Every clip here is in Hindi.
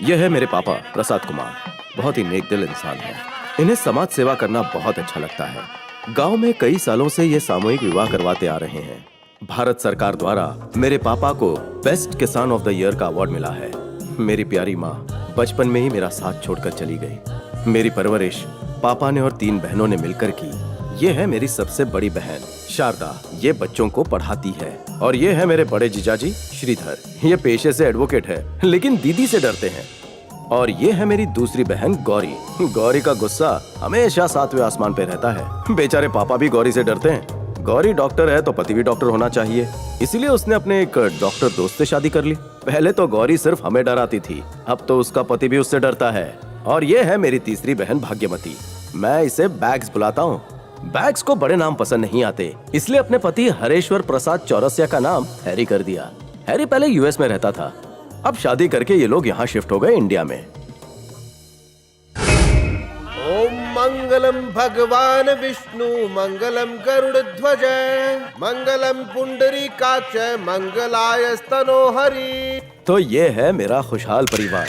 यह है मेरे पापा प्रसाद कुमार, बहुत ही नेक दिल इंसान है। इन्हें समाज सेवा करना बहुत अच्छा लगता है। गांव में कई सालों से ये सामूहिक विवाह करवाते आ रहे हैं। भारत सरकार द्वारा मेरे पापा को बेस्ट किसान ऑफ द ईयर का अवार्ड मिला है। मेरी प्यारी माँ बचपन में ही मेरा साथ छोड़कर चली गई। मेरी परवरिश पापा ने और 3 बहनों ने मिलकर की। ये है मेरी सबसे बड़ी बहन शारदा, ये बच्चों को पढ़ाती है। और ये है मेरे बड़े जीजाजी श्रीधर, ये पेशे से एडवोकेट है लेकिन दीदी से डरते हैं। और ये है मेरी दूसरी बहन गौरी। गौरी का गुस्सा हमेशा 7वें आसमान पे रहता है। बेचारे पापा भी गौरी से डरते हैं। गौरी डॉक्टर है तो पति भी डॉक्टर होना चाहिए, इसीलिए उसने अपने एक डॉक्टर दोस्त से शादी कर ली। पहले तो गौरी सिर्फ हमें डराती थी, अब तो उसका पति भी उससे डरता है। और ये है मेरी तीसरी बहन भाग्यमती, मैं इसे बैग्स बुलाता हूँ। बैग्स को बड़े नाम पसंद नहीं आते, इसलिए अपने पति हरेश्वर प्रसाद चौरसिया का नाम हैरी कर दिया। हैरी पहले यूएस में रहता था, अब शादी करके ये लोग यहाँ शिफ्ट हो गए इंडिया में। ओम मंगलम भगवान विष्णु मंगलम गरुड़ध्वज मंगलम पुंडरीकाक्ष मंगलायस्तनो हरि। तो ये है मेरा खुशहाल परिवार।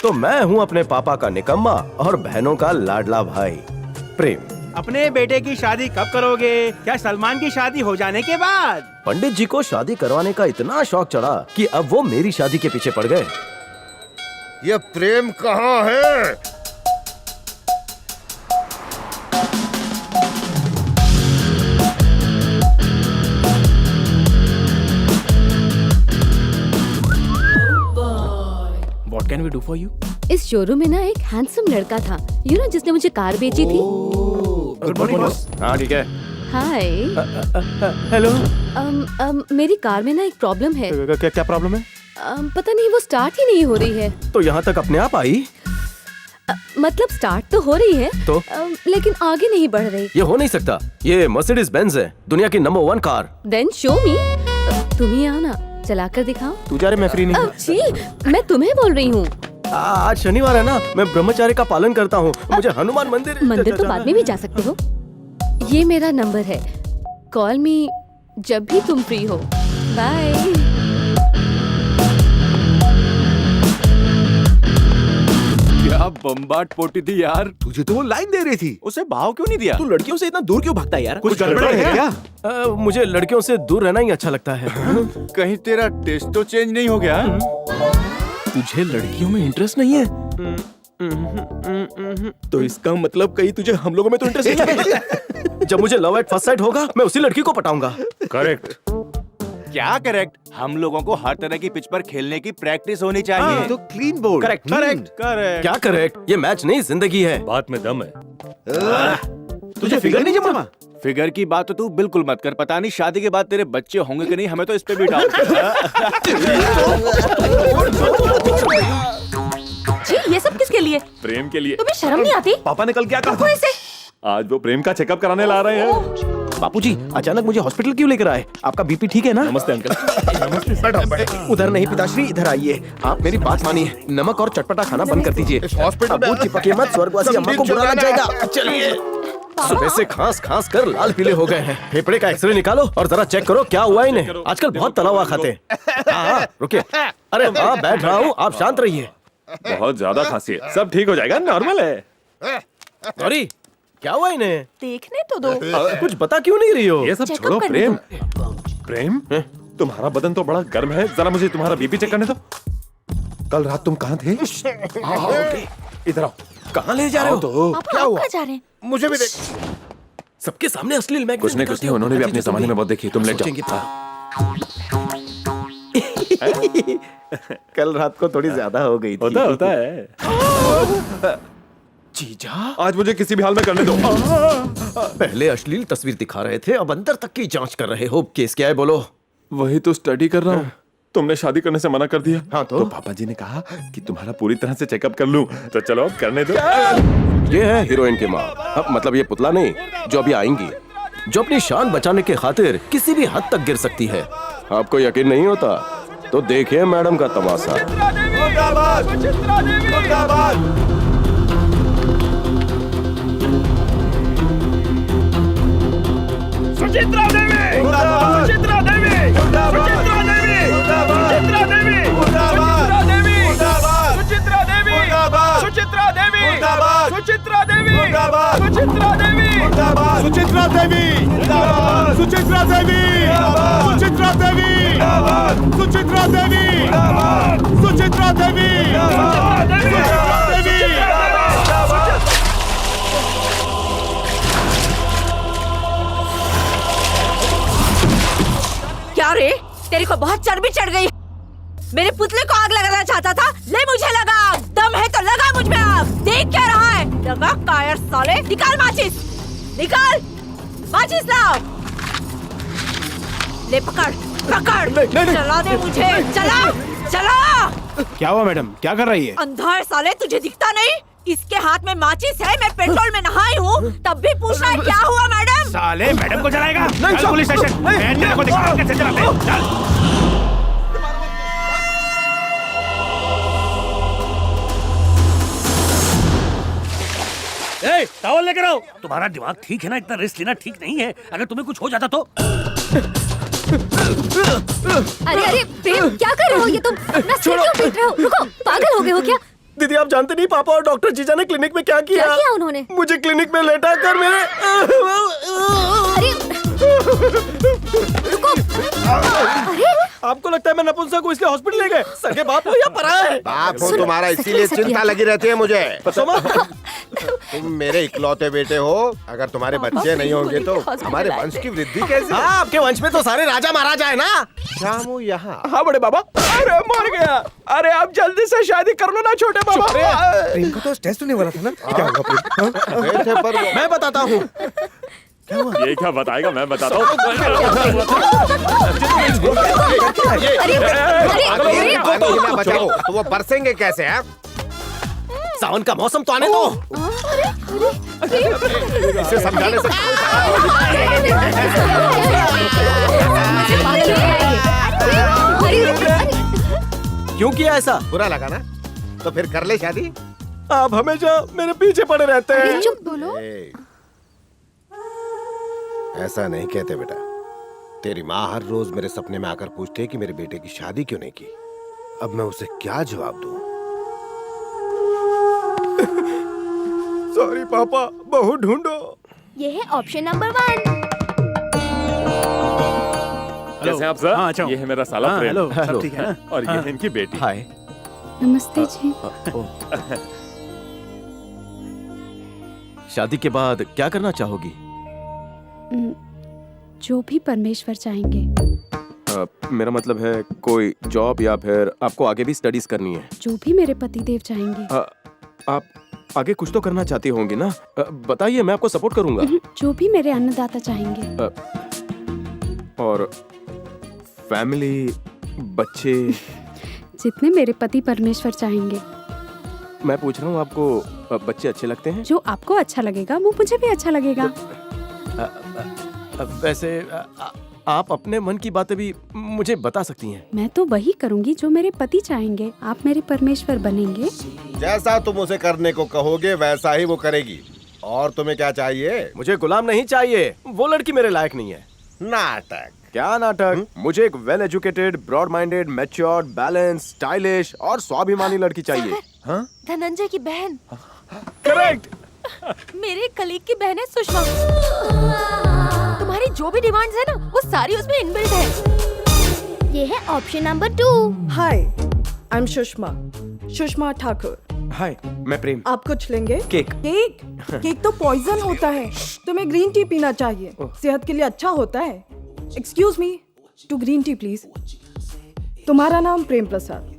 तो मैं हूँ अपने पापा का निकम्मा और बहनों का लाडला भाई प्रेम। अपने बेटे की शादी कब करोगे? क्या सलमान की शादी हो जाने के बाद? पंडित जी को शादी करवाने का इतना शौक चढ़ा कि अब वो मेरी शादी के पीछे पड़ गए। ये प्रेम कहाँ है? What can we do for you? इस शोरूम में ना एक हैंडसम लड़का था, जिसने मुझे कार बेची थी। Good morning boss. हाँ ठीक है। हाय। हेलो। मेरी कार में ना एक प्रॉब्लम है। क्या प्रॉब्लम है? पता नहीं, वो स्टार्ट ही नहीं हो रही है। तो यहाँ तक अपने आप आई? मतलब स्टार्ट तो हो रही है तो? लेकिन आगे नहीं बढ़ रही। ये हो नहीं सकता, ये मर्सिडीज बेंज है, दुनिया की number 1 car. Then show me. तुम ही आओ ना, चला कर दिखाओ। तू जा रहे, मैं फ्री नहीं। जी, मैं तुम्हें बोल रही हूँ। आज शनिवार है ना, मैं ब्रह्मचार्य का पालन करता हूँ, मुझे हनुमान मंदिर तो बाद में भी जा सकते हो। ये मेरा नंबर है, कॉल मी जब भी तुम फ्री हो। बाय। क्या बम्बाट पोटी थी यार। तुझे तो वो लाइन दे रही थी, उसे भाव क्यों नहीं दिया? तू लड़कियों से इतना दूर क्यों भागता है यार? कुछ गड़बड़ है क्या? मुझे लड़कियों से दूर रहना ही अच्छा लगता है। कहीं तेरा टेस्ट तो चेंज नहीं हो गया? तुझे लड़कियों में इंटरेस्ट नहीं है? तो इसका मतलब कहीं तुझे हम लोगों में तो इंटरेस्ट नहीं है। जब मुझे लव एट फर्स्ट साइट होगा, मैं उसी लड़की को पटाऊंगा। करेक्ट। क्या करेक्ट? हम लोगों को हर तरह की पिच पर खेलने की प्रैक्टिस होनी चाहिए। तो क्लीन बोर्ड। करेक्ट। करेक्ट। क्या करेक्ट? ये मैच नहीं, जिंदगी है। बात में दम है। तुझे फिगर नहीं जमा? फिगर की बात तो तू बिल्कुल मत कर। पता नहीं शादी के बाद तेरे बच्चे होंगे कि नहीं, हमें तो इस पे भी डाउट है। जी, ये सब किसके लिए? प्रेम के लिए। तुम्हें शर्म नहीं आती? पापा ने कल क्या कहा? ऐसे आज वो प्रेम का चेकअप कराने ला रहे हैं। बापूजी अचानक मुझे हॉस्पिटल क्यों लेकर आए? आपका बीपी ठीक है ना? नमस्ते अंकल। उधर नहीं पिताश्री, इधर आइए। आप मेरी बात मानिए, नमक और चटपटा खाना बंद कर दीजिए। हॉस्पिटल चिपके मत, स्वर्गवासी अम्मा को बुरा लग जाएगा। चलिए। सुबह से खांस खांस कर लाल पीले हो गए हैं। फेफड़े का एक्सरे निकालो और जरा चेक करो क्या हुआ इन्हें। आजकल बहुत तला हुआ खाते हैं। हाँ, रुकिए। अरे हाँ, बैठ रहा हूँ, आप शांत रहिए। बहुत ज्यादा खांसी है, सब ठीक हो जाएगा, नॉर्मल है। गौरी, क्या हुआ इन्हें? देखने तो दो। कुछ बता क्यों नहीं रही हो? ये सब चेकअप छोड़ो। करने प्रेम प्रेम तुम्हारा बदन तो बड़ा गर्म है, जरा मुझे तुम्हारा बीपी चेक करने दो। कल रात तुम कहाँ थे? इधर आओ। कहाँ ले जा रहे हो? तो क्या हुआ? जा रहे हैं? मुझे भी देख। सबके सामने अश्लील मैगजीन कुछ नहीं, उन्होंने भी अपने जमाने में बहुत देखी। तुम ले जाओ। कल रात को थोड़ी ज्यादा हो गई थी। होता है। जीजा, आज मुझे किसी भी हाल में करने दो। पहले अश्लील तस्वीर दिखा रहे थे, अब अंदर तक की जांच कर रहे हो। केस क्या है बोलो? वही तो स्टडी कर रहा हूँ। तुमने शादी करने से मना कर दिया। हाँ तो पापा जी ने कहा कि तुम्हारा पूरी तरह से चेकअप कर लूं, तो चलो अब करने दो। ये है हीरोइन की माँ, मतलब ये पुतला नहीं, जो अभी आएंगी, जो अपनी शान बचाने के खातिर किसी भी हद तक गिर सकती है। आपको यकीन नहीं होता तो देखिए मैडम का तमाशा। सुचित्रा देवी! सुचित्रा देवी! सुचित्रा देवी! सुचित्रा देवी! सुचित्रा देवी! सुचित्रा देवी! सुचित्रा देवी जिंदाबाद, सुचित्रा देवी जिंदाबाद, सुचित्रा देवी जिंदाबाद, सुचित्रा देवी जिंदाबाद, सुचित्रा देवी जिंदाबाद, सुचित्रा देवी जिंदाबाद, सुचित्रा देवी जिंदाबाद। क्या रे, तेरे को बहुत चर्बी चढ़ गई। मेरे पुतले को आग लगाना चाहता था, ले मुझे लगा आग। दम है तो लगा मुझ में आग। देख क्या रहा है? लगा कायर साले। निकाल माचिस, निकाल माचिस लाओ। ले पकड़ पकड़, चला दे मुझे, चला चला। क्या हुआ मैडम, क्या कर रही है? अंधा है साले, तुझे दिखता नहीं? इसके हाथ में माचिस है, मैं पेट्रोल में नहाई हूँ, तब भी पूछ रहा है क्या हुआ मैडम? साले मैडम को जलाएगा। चल पुलिस स्टेशन, मैं तेरे को दिखाऊं कैसे जलाते हैं। चल। टॉवल लेकर आओ। तुम्हारा दिमाग ठीक है ना? इतना रिस्क लेना ठीक नहीं है। अगर तुम्हें कुछ हो जाता तो। अरे अरे प्रेम, क्या कर रहे हो? ये तुम अपना सिर क्यों पीट रहे हो? रुको, पागल हो गए हो क्या? दीदी आप जानते नहीं पापा और डॉक्टर जीजा ने क्लिनिक में क्या किया? क्या किया उन्होंने? मुझे क्लिनिक में लेटा कर मेरे अरे रुको, अरे आपको लगता है मैं नपुंसक हूँ इसलिए हॉस्पिटल ले गए? सगे बाप हो या पराया है? बाप हो तुम्हारा, इसीलिए चिंता लगी रहती है मुझे। तुम मेरे इकलौते बेटे हो, अगर तुम्हारे बच्चे नहीं होंगे तो हमारे वंश की वृद्धि कैसे? हाँ, आपके वंश में तो सारे राजा महाराजा है ना। श्यामू यहाँ। हाँ बड़े बाबा। अरे मर गया। अरे आप जल्दी से शादी कर लो ना छोटे बाबा। प्रेम को तो टेस्ट होने वाला था ना। क्या हुआ प्रेम? गए थे पर मैं बताता हूँ। ये क्या बताएगा, मैं बताता हूँ। पानी बचाओ तो वो बरसेंगे कैसे? है सावन का मौसम तो आने दो। इसे समझाने से क्यों किया ऐसा? बुरा लगा ना? तो फिर कर ले शादी। आप हमेशा मेरे पीछे पड़े रहते हैं। चुप बोलो। ऐसा नहीं कहते बेटा। तेरी माँ हर रोज मेरे सपने में आकर पूछती है कि मेरे बेटे की शादी क्यों नहीं की। अब मैं उसे क्या जवाब दूं? सॉरी पापा, बहू ढूंढो। ये है ऑप्शन नंबर 1। कैसे हैं आप सर? हाँ, अच्छा। ये है मेरा साला प्रेम। हेलो, सब ठीक है ना? और ये है इनकी बेटी। हाय। नमस्ते जी। शादी के बाद क्या करना चाहोगी? जो भी परमेश्वर चाहेंगे। मेरा मतलब है कोई जॉब या फिर आपको आगे भी स्टडीज करनी है? जो भी मेरे पतिदेव चाहेंगे। आप आगे कुछ तो करना चाहती होंगी ना? बताइए, मैं आपको सपोर्ट करूंगा। जो भी मेरे अन्नदाता चाहेंगे। और फैमिली, बच्चे? जितने मेरे पति परमेश्वर चाहेंगे। मैं पूछ रहा हूँ, आपको बच्चे अच्छे लगते हैं? जो आपको अच्छा लगेगा वो मुझे भी अच्छा लगेगा। वैसे आप अपने मन की बातें भी मुझे बता सकती हैं। मैं तो वही करूंगी जो मेरे पति चाहेंगे। आप मेरे परमेश्वर बनेंगे। जैसा तुम उसे करने को कहोगे वैसा ही वो करेगी। और तुम्हें क्या चाहिए? मुझे गुलाम नहीं चाहिए, वो लड़की मेरे लायक नहीं है। नाटक। क्या नाटक? मुझे एक well educated, broad minded, matured, balance, stylish और स्वाभिमानी लड़की चाहिए। हाँ? धनंजय की बहन। करेक्ट। मेरे कलीग की बहन है सुषमा। तुम्हारी जो भी डिमांड्स है ना, वो सारी उसमें इनबिल्ट है। ये है option number 2। Hi, I am Sushma Thakur. Hi, मैं प्रेम। आप कुछ लेंगे? केक। केक? केक तो पॉइजन होता है। तुम्हें ग्रीन टी पीना चाहिए, सेहत के लिए अच्छा होता है। Excuse me, two green tea please. तुम्हारा नाम Prem Prasad,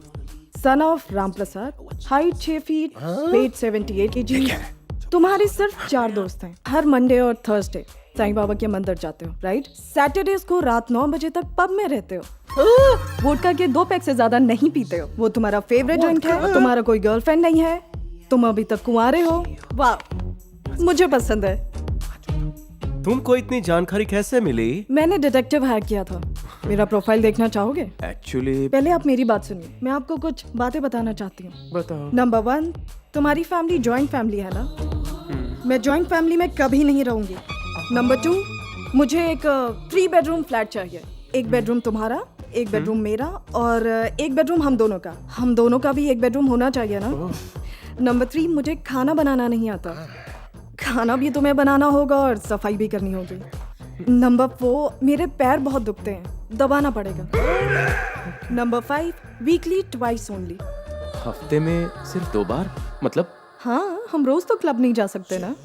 son of Ram Prasad, height 6 feet, weight 78 kg। तुम्हारे सिर्फ 4 दोस्त हैं। हर मंडे और थर्सडे साईं बाबा के मंदिर जाते हो, राइट? सैटरडेज को रात 9 बजे तक पब में रहते हो। वोडका के 2 पैक से ज्यादा नहीं पीते हो। वो तुम्हारा फेवरेट ड्रिंक है। तुम्हारा कोई गर्लफ्रेंड नहीं है। तुम अभी तक कुंवारे हो। वाह, मुझे पसंद है। तुमको इतनी जानकारी कैसे मिली? मैंने डिटेक्टिव हायर किया था। मेरा प्रोफाइल देखना चाहोगे? एक्चुअली पहले आप मेरी बात सुनिए, मैं आपको कुछ बातें बताना चाहती हूँ। बताओ। नंबर 1, तुम्हारी फैमिली जॉइंट फैमिली है ना? मैं जॉइंट फैमिली में कभी नहीं रहूंगी। नंबर 2, मुझे एक 3 बेडरूम फ्लैट चाहिए। 1 बेडरूम तुम्हारा, 1 बेडरूम मेरा और 1 बेडरूम हम दोनों का। हम दोनों का भी 1 बेडरूम होना चाहिए ना? नंबर 3, मुझे खाना बनाना नहीं आता। खाना भी तुम्हें बनाना होगा और सफाई भी करनी होगी। नंबर 4, मेरे पैर बहुत दुखते हैं, दबाना पड़ेगा। Number 5, weekly twice only. हफ्ते में सिर्फ 2 बार? मतलब हाँ, हम रोज तो क्लब नहीं जा सकते ना।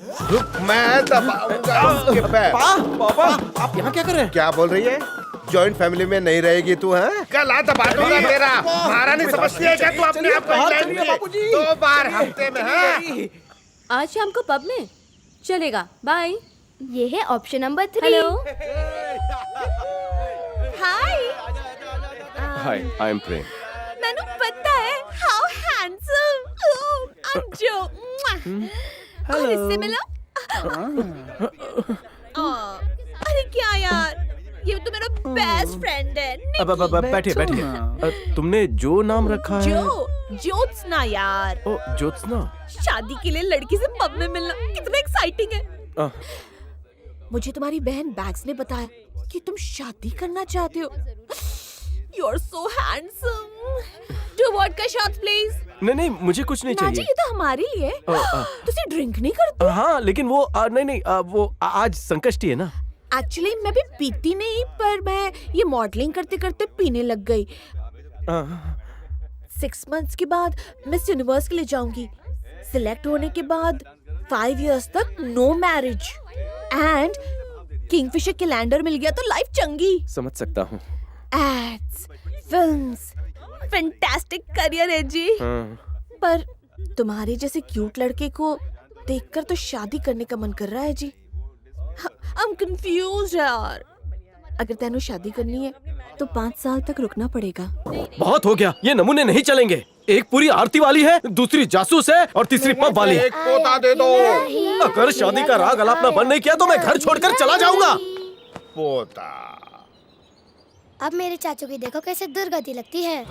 मैं दबाऊंगा उसके पैर। पापा आप यहाँ क्या कर रहे हैं? क्या बोल रही है? जॉइंट फैमिली में नहीं रहेगी तू, हैं? कल आ दबा दूंगा तेरा। महारानी समझती है क्या तू अपने आप को इंग्लैंड की? 2 बार हफ्ते में है। आज शाम को पब में चलेगा। बाय। ये है option number 3। Hello. Hi, hi, I am Prem. मैंने पता है। How handsome. आई एम जो। और इससे मिला। अरे क्या यार, ये तो मेरा बेस्ट फ्रेंड है। अब बैठिए बैठिए। तुमने जो नाम रखा है? ज्योत्सना यार। ओ ज्योत्सना। शादी के लिए लड़की से पब में मिलना कितना एक्साइटिंग है। मुझे तुम्हारी बहन बैग्स ने बताया कि तुम शादी करना चाहते हो। You are so handsome. 2 vodka shots please. नहीं, मुझे कुछ नहीं नाजी, चाहिए। ये तो हमारे लिए है। तुसी ड्रिंक नहीं करते? हाँ, लेकिन वो नहीं, वो आज संकष्टी है ना। एक्चुअली मैं भी पीती नहीं, पर मैं ये मॉडलिंग करते करते पीने लग गई। 6 मंथ्स के बाद मिस यूनिवर्स के लिए जाऊंगी। सिलेक्ट होने के बाद 5 इयर्स तक no marriage and Kingfisher calendar मिल गया तो लाइफ चंगी। समझ सकता हूँ। एड्स, फिल्म्स, फैंटास्टिक करियर है जी। पर तुम्हारे जैसे क्यूट लड़के को देखकर तो शादी करने का मन कर रहा है जी। I'm confused यार। अगर तेनू शादी करनी है तो 5 साल तक रुकना पड़ेगा। बहुत हो गया, ये नमूने नहीं चलेंगे। एक पूरी आरती वाली है, दूसरी जासूस है और तीसरी पब वाली। एक पोता दे दो। अगर शादी का राग अलापना बंद नहीं किया तो मैं घर छोड़कर चला जाऊंगा। पोता। अब मेरे चाचू की देखो कैसे दुर्गति लगती है।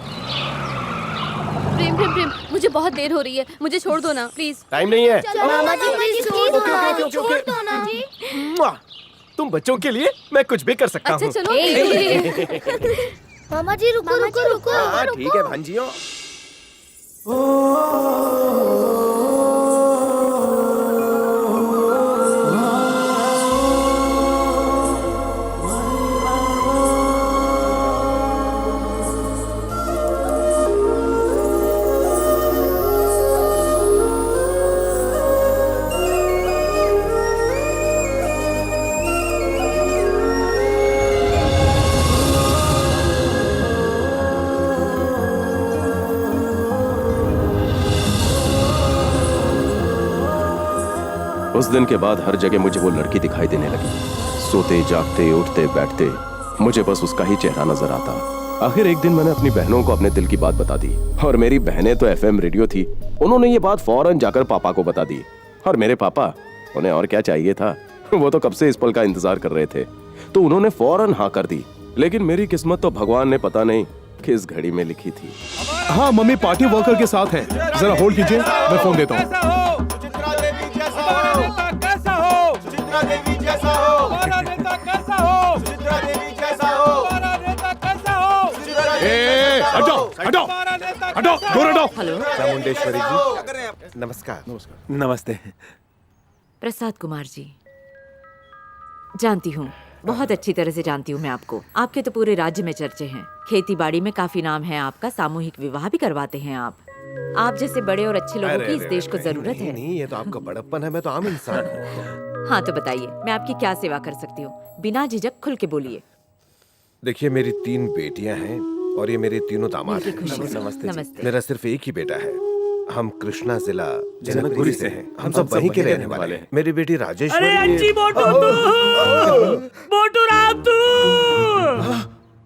प्रेम प्रेम प्रेम, मुझे बहुत देर हो रही है, मुझे छोड़ दो ना प्लीज। टाइम नहीं है। मामा जी प्लीज छोड़ दो ना जी, ओके। छोड़ दो ना जी। तुम बच्चों के लिए मैं कुछ भी कर सकता अच्छा हूँ। चलो। मामा जी रुको रुको रुको। हाँ ठीक है भांजियो। उस दिन के बाद हर जगह मुझे वो लड़की दिखाई देने लगी। सोते जागते उठते बैठते मुझे बस उसका ही चेहरा नजर आता। आखिर एक दिन मैंने अपनी बहनों को अपने दिल की बात बता दी और मेरी बहनें तो FM रेडियो थी। उन्होंने ये बात फौरन जाकर पापा को बता दी और मेरे पापा, उन्हें और क्या चाहिए था, वो तो कब से इस पल का इंतजार कर रहे थे, तो उन्होंने फौरन हाँ कर दी। लेकिन मेरी किस्मत तो भगवान ने पता नहीं किस घड़ी में लिखी थी। हाँ, मम्मी पार्टी वर्कर के साथ है, जरा होल्ड कीजिए, मैं फोन देता हूँ। कैसा हो? सुचित्रा देवी जैसा हो। हमारा नेता कैसा हो? सुचित्रा देवी जैसा हो। हमारा नेता कैसा हो? हटाओ हटाओ हटाओ, दूर हटाओ। चामुंडेश्वरी जी नमस्कार। नमस्ते। प्रसाद कुमार जी, जानती हूँ, बहुत अच्छी तरह से जानती हूँ मैं आपको। आपके तो पूरे राज्य में चर्चे हैं। खेती बाड़ी में काफी नाम है आपका। सामूहिक विवाह भी करवाते हैं आप जैसे बड़े और अच्छे लोगों की इस देश को जरूरत है। नहीं, ये तो आपका बड़प्पन है, मैं तो आम इंसान हूँ। हाँ तो बताइए, मैं आपकी क्या सेवा कर सकती हूँ? बिना झिझक खुल के बोलिए। देखिए, मेरी 3 बेटियां हैं और ये मेरे तीनों दामाद हैं। नमस्ते। नमस्ते। मेरा सिर्फ एक ही बेटा है। हम कृष्णा जिला जनकपुरी से हैं। हम सब वहीं के रहने वाले हैं। मेरी बेटी राजेश्वरी। अरे अंजी मोटू राम तू।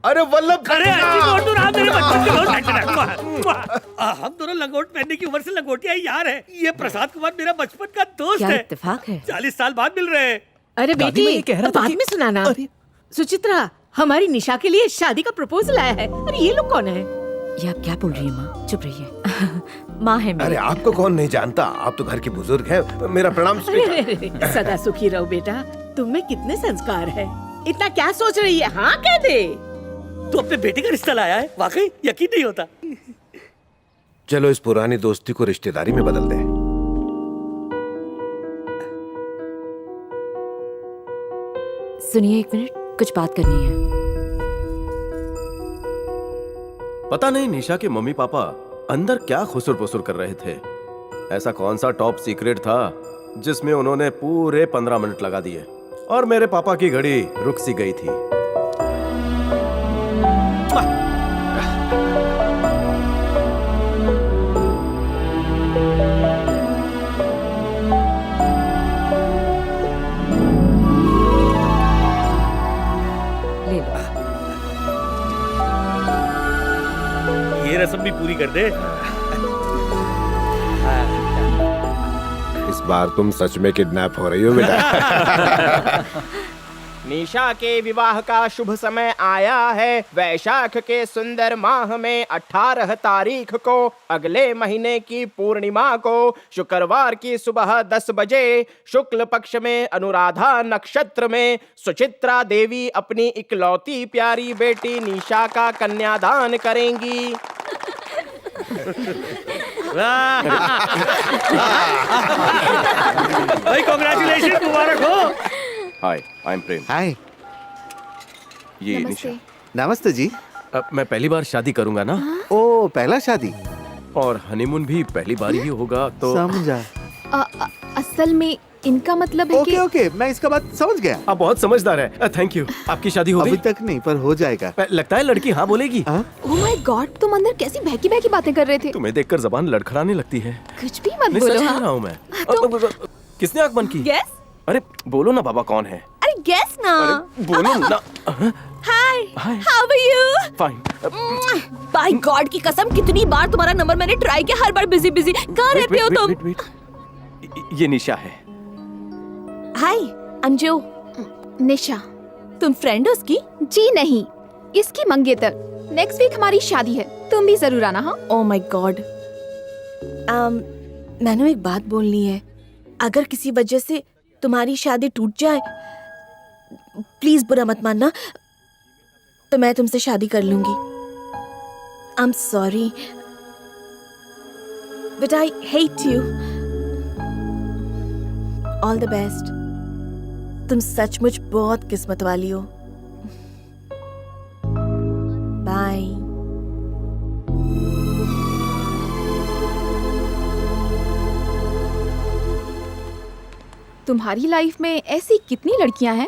अरे वल्लभ। अरे अंजी मोटू राम मेरे बच्चों की बहुत टेंशन है। हम दोनों लंगोट पहनने की उम्र से लंगोटिया यार है। ये प्रसाद कुमार मेरा बचपन का दोस्त क्या है। इत्तेफाक है। 40 साल बाद मिल रहे हैं। अरे बेटी, बाद में सुनाना। सुचित्रा, हमारी निशा के लिए शादी का प्रपोजल आया है। अरे ये लोग कौन है? ये आप क्या बोल रही है माँ? चुप रहिए। माँ है मेरी। अरे आपको कौन नहीं जानता, आप तो घर के बुजुर्ग हैं। मेरा प्रणाम स्वीकार। सदा सुखी रहो बेटा। तुम में कितने संस्कार है। इतना क्या सोच रही है? हाँ कह दे। तू अपने बेटे का रिश्ता लाया है? वाकई यकीन नहीं होता। चलो इस पुरानी दोस्ती को रिश्तेदारी में बदल दे। सुनिए, एक मिनट, कुछ बात करनी है। पता नहीं निशा के मम्मी पापा अंदर क्या खुसुर पुसुर कर रहे थे। ऐसा कौन सा टॉप सीक्रेट था जिसमें उन्होंने पूरे 15 मिनट लगा दिए और मेरे पापा की घड़ी रुक सी गई थी। ले लो। ये रस्म भी पूरी कर दे। इस बार तुम सच में किडनैप हो रही हो बेटा। निशा के विवाह का शुभ समय आया है। वैशाख के सुंदर माह में 18 तारीख को अगले महीने की पूर्णिमा को शुक्रवार की सुबह 10 बजे शुक्ल पक्ष में अनुराधा नक्षत्र में सुचित्रा देवी अपनी इकलौती प्यारी बेटी निशा का कन्यादान करेंगी। भाई कांग्रेचुलेशन, मुबारक हो। हाय, आई एम प्रेम। हाय। ये निशा। नमस्ते जी। अब मैं पहली बार शादी करूंगा ना। ओ, पहला शादी और हनीमून भी पहली बार ही होगा तो समझा। असल में इनका मतलब है ओके ओके, मैं इसका बात समझ गया। आप बहुत समझदार है। Thank you. आपकी शादी हो गई? अभी तक नहीं, पर हो जाएगा। लगता है लड़की हाँ बोलेगी। ओह माय गॉड, तुम अंदर कैसी बहकी बहकी बातें कर रहे थे। तुम्हें देखकर जबान लड़खड़ाने लगती है। कुछ भी मत नहीं, बोलो। सच कह हाँ? रहा हूँ मैं। किसने आंख बंद की? गेस? अरे बोलो ना बाबा कौन है? अरे गेस ना। अरे बोलो ना। Hi, how are you? Fine. By God की कसम, कितनी बार तुम्हारा नंबर मैंने ट्राई किया, हर बार बिजी बिजी। कहाँ रहते हो तुम? ये निशा है। हाय, अंजू। निशा। तुम फ्रेंड हो उसकी? जी नहीं, इसकी मंगेतर। नेक्स्ट वीक हमारी शादी है, तुम भी जरूर आना। हाँ। Oh my God. मैंने एक बात बोलनी है। अगर किसी वजह से तुम्हारी शादी टूट जाए, प्लीज बुरा मत मानना, तो मैं तुमसे शादी कर लूंगी। I am sorry but I hate you. All the best. तुम सचमुच बहुत किस्मत वाली हो। बाय। तुम्हारी लाइफ में ऐसी कितनी लड़कियां हैं?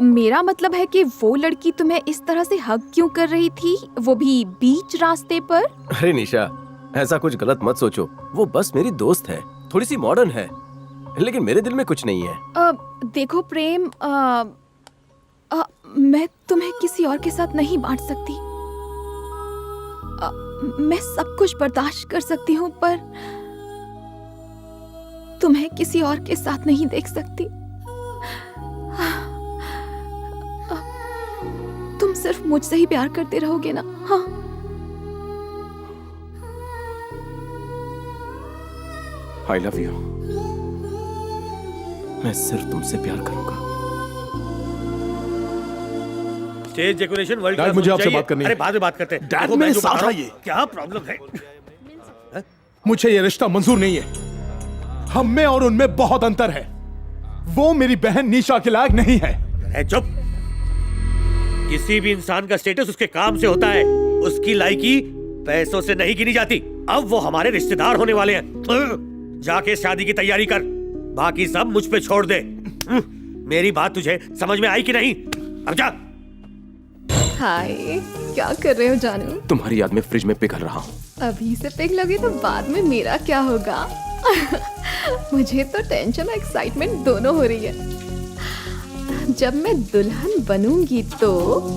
मेरा मतलब है कि वो लड़की तुम्हें इस तरह से हग क्यों कर रही थी, वो भी बीच रास्ते पर? अरे निशा, ऐसा कुछ गलत मत सोचो। वो बस मेरी दोस्त है, थोड़ी सी मॉडर्न है, लेकिन मेरे दिल में कुछ नहीं है। देखो प्रेम, मैं तुम्हें किसी और के साथ नहीं बांट सकती। मैं सब कुछ बर्दाश्त कर सकती हूँ, पर तुम्हें किसी और के साथ नहीं देख सकती। तुम सिर्फ मुझसे ही प्यार करते रहोगे ना? हाँ। I love you. मैं सिर्फ तुमसे प्यार करूंगा। Stage decoration world dad, class मुझे होनी आपसे चाहिए। बात करनी है। अरे बाद में बात करते हैं। डैड, देखो, मेरे मैं जो साथ बता रहा हूं, आइए। क्या प्रॉब्लम है? मुझे ये रिश्ता मंजूर नहीं है। हम में और उनमें बहुत अंतर है। वो मेरी बहन निशा के लायक नहीं है। अरे चुप। किसी भी इंसान का स्टेटस उसके काम से होता है, उसकी लायकी पैसों से नहीं गिनी जाती। अब वो हमारे रिश्तेदार होने वाले हैं। जाके शादी की तैयारी कर, बाकी सब मुझ पे छोड़ दे। मेरी बात तुझे समझ में आई कि नहीं? अब जा। हाय, क्या कर रहे हो जानू? तुम्हारी याद में फ्रिज में पिघल रहा हूँ। अभी से पिघलोगे तो बाद में मेरा क्या होगा? मुझे तो टेंशन और एक्साइटमेंट दोनों हो रही है। जब मैं दुल्हन बनूंगी तो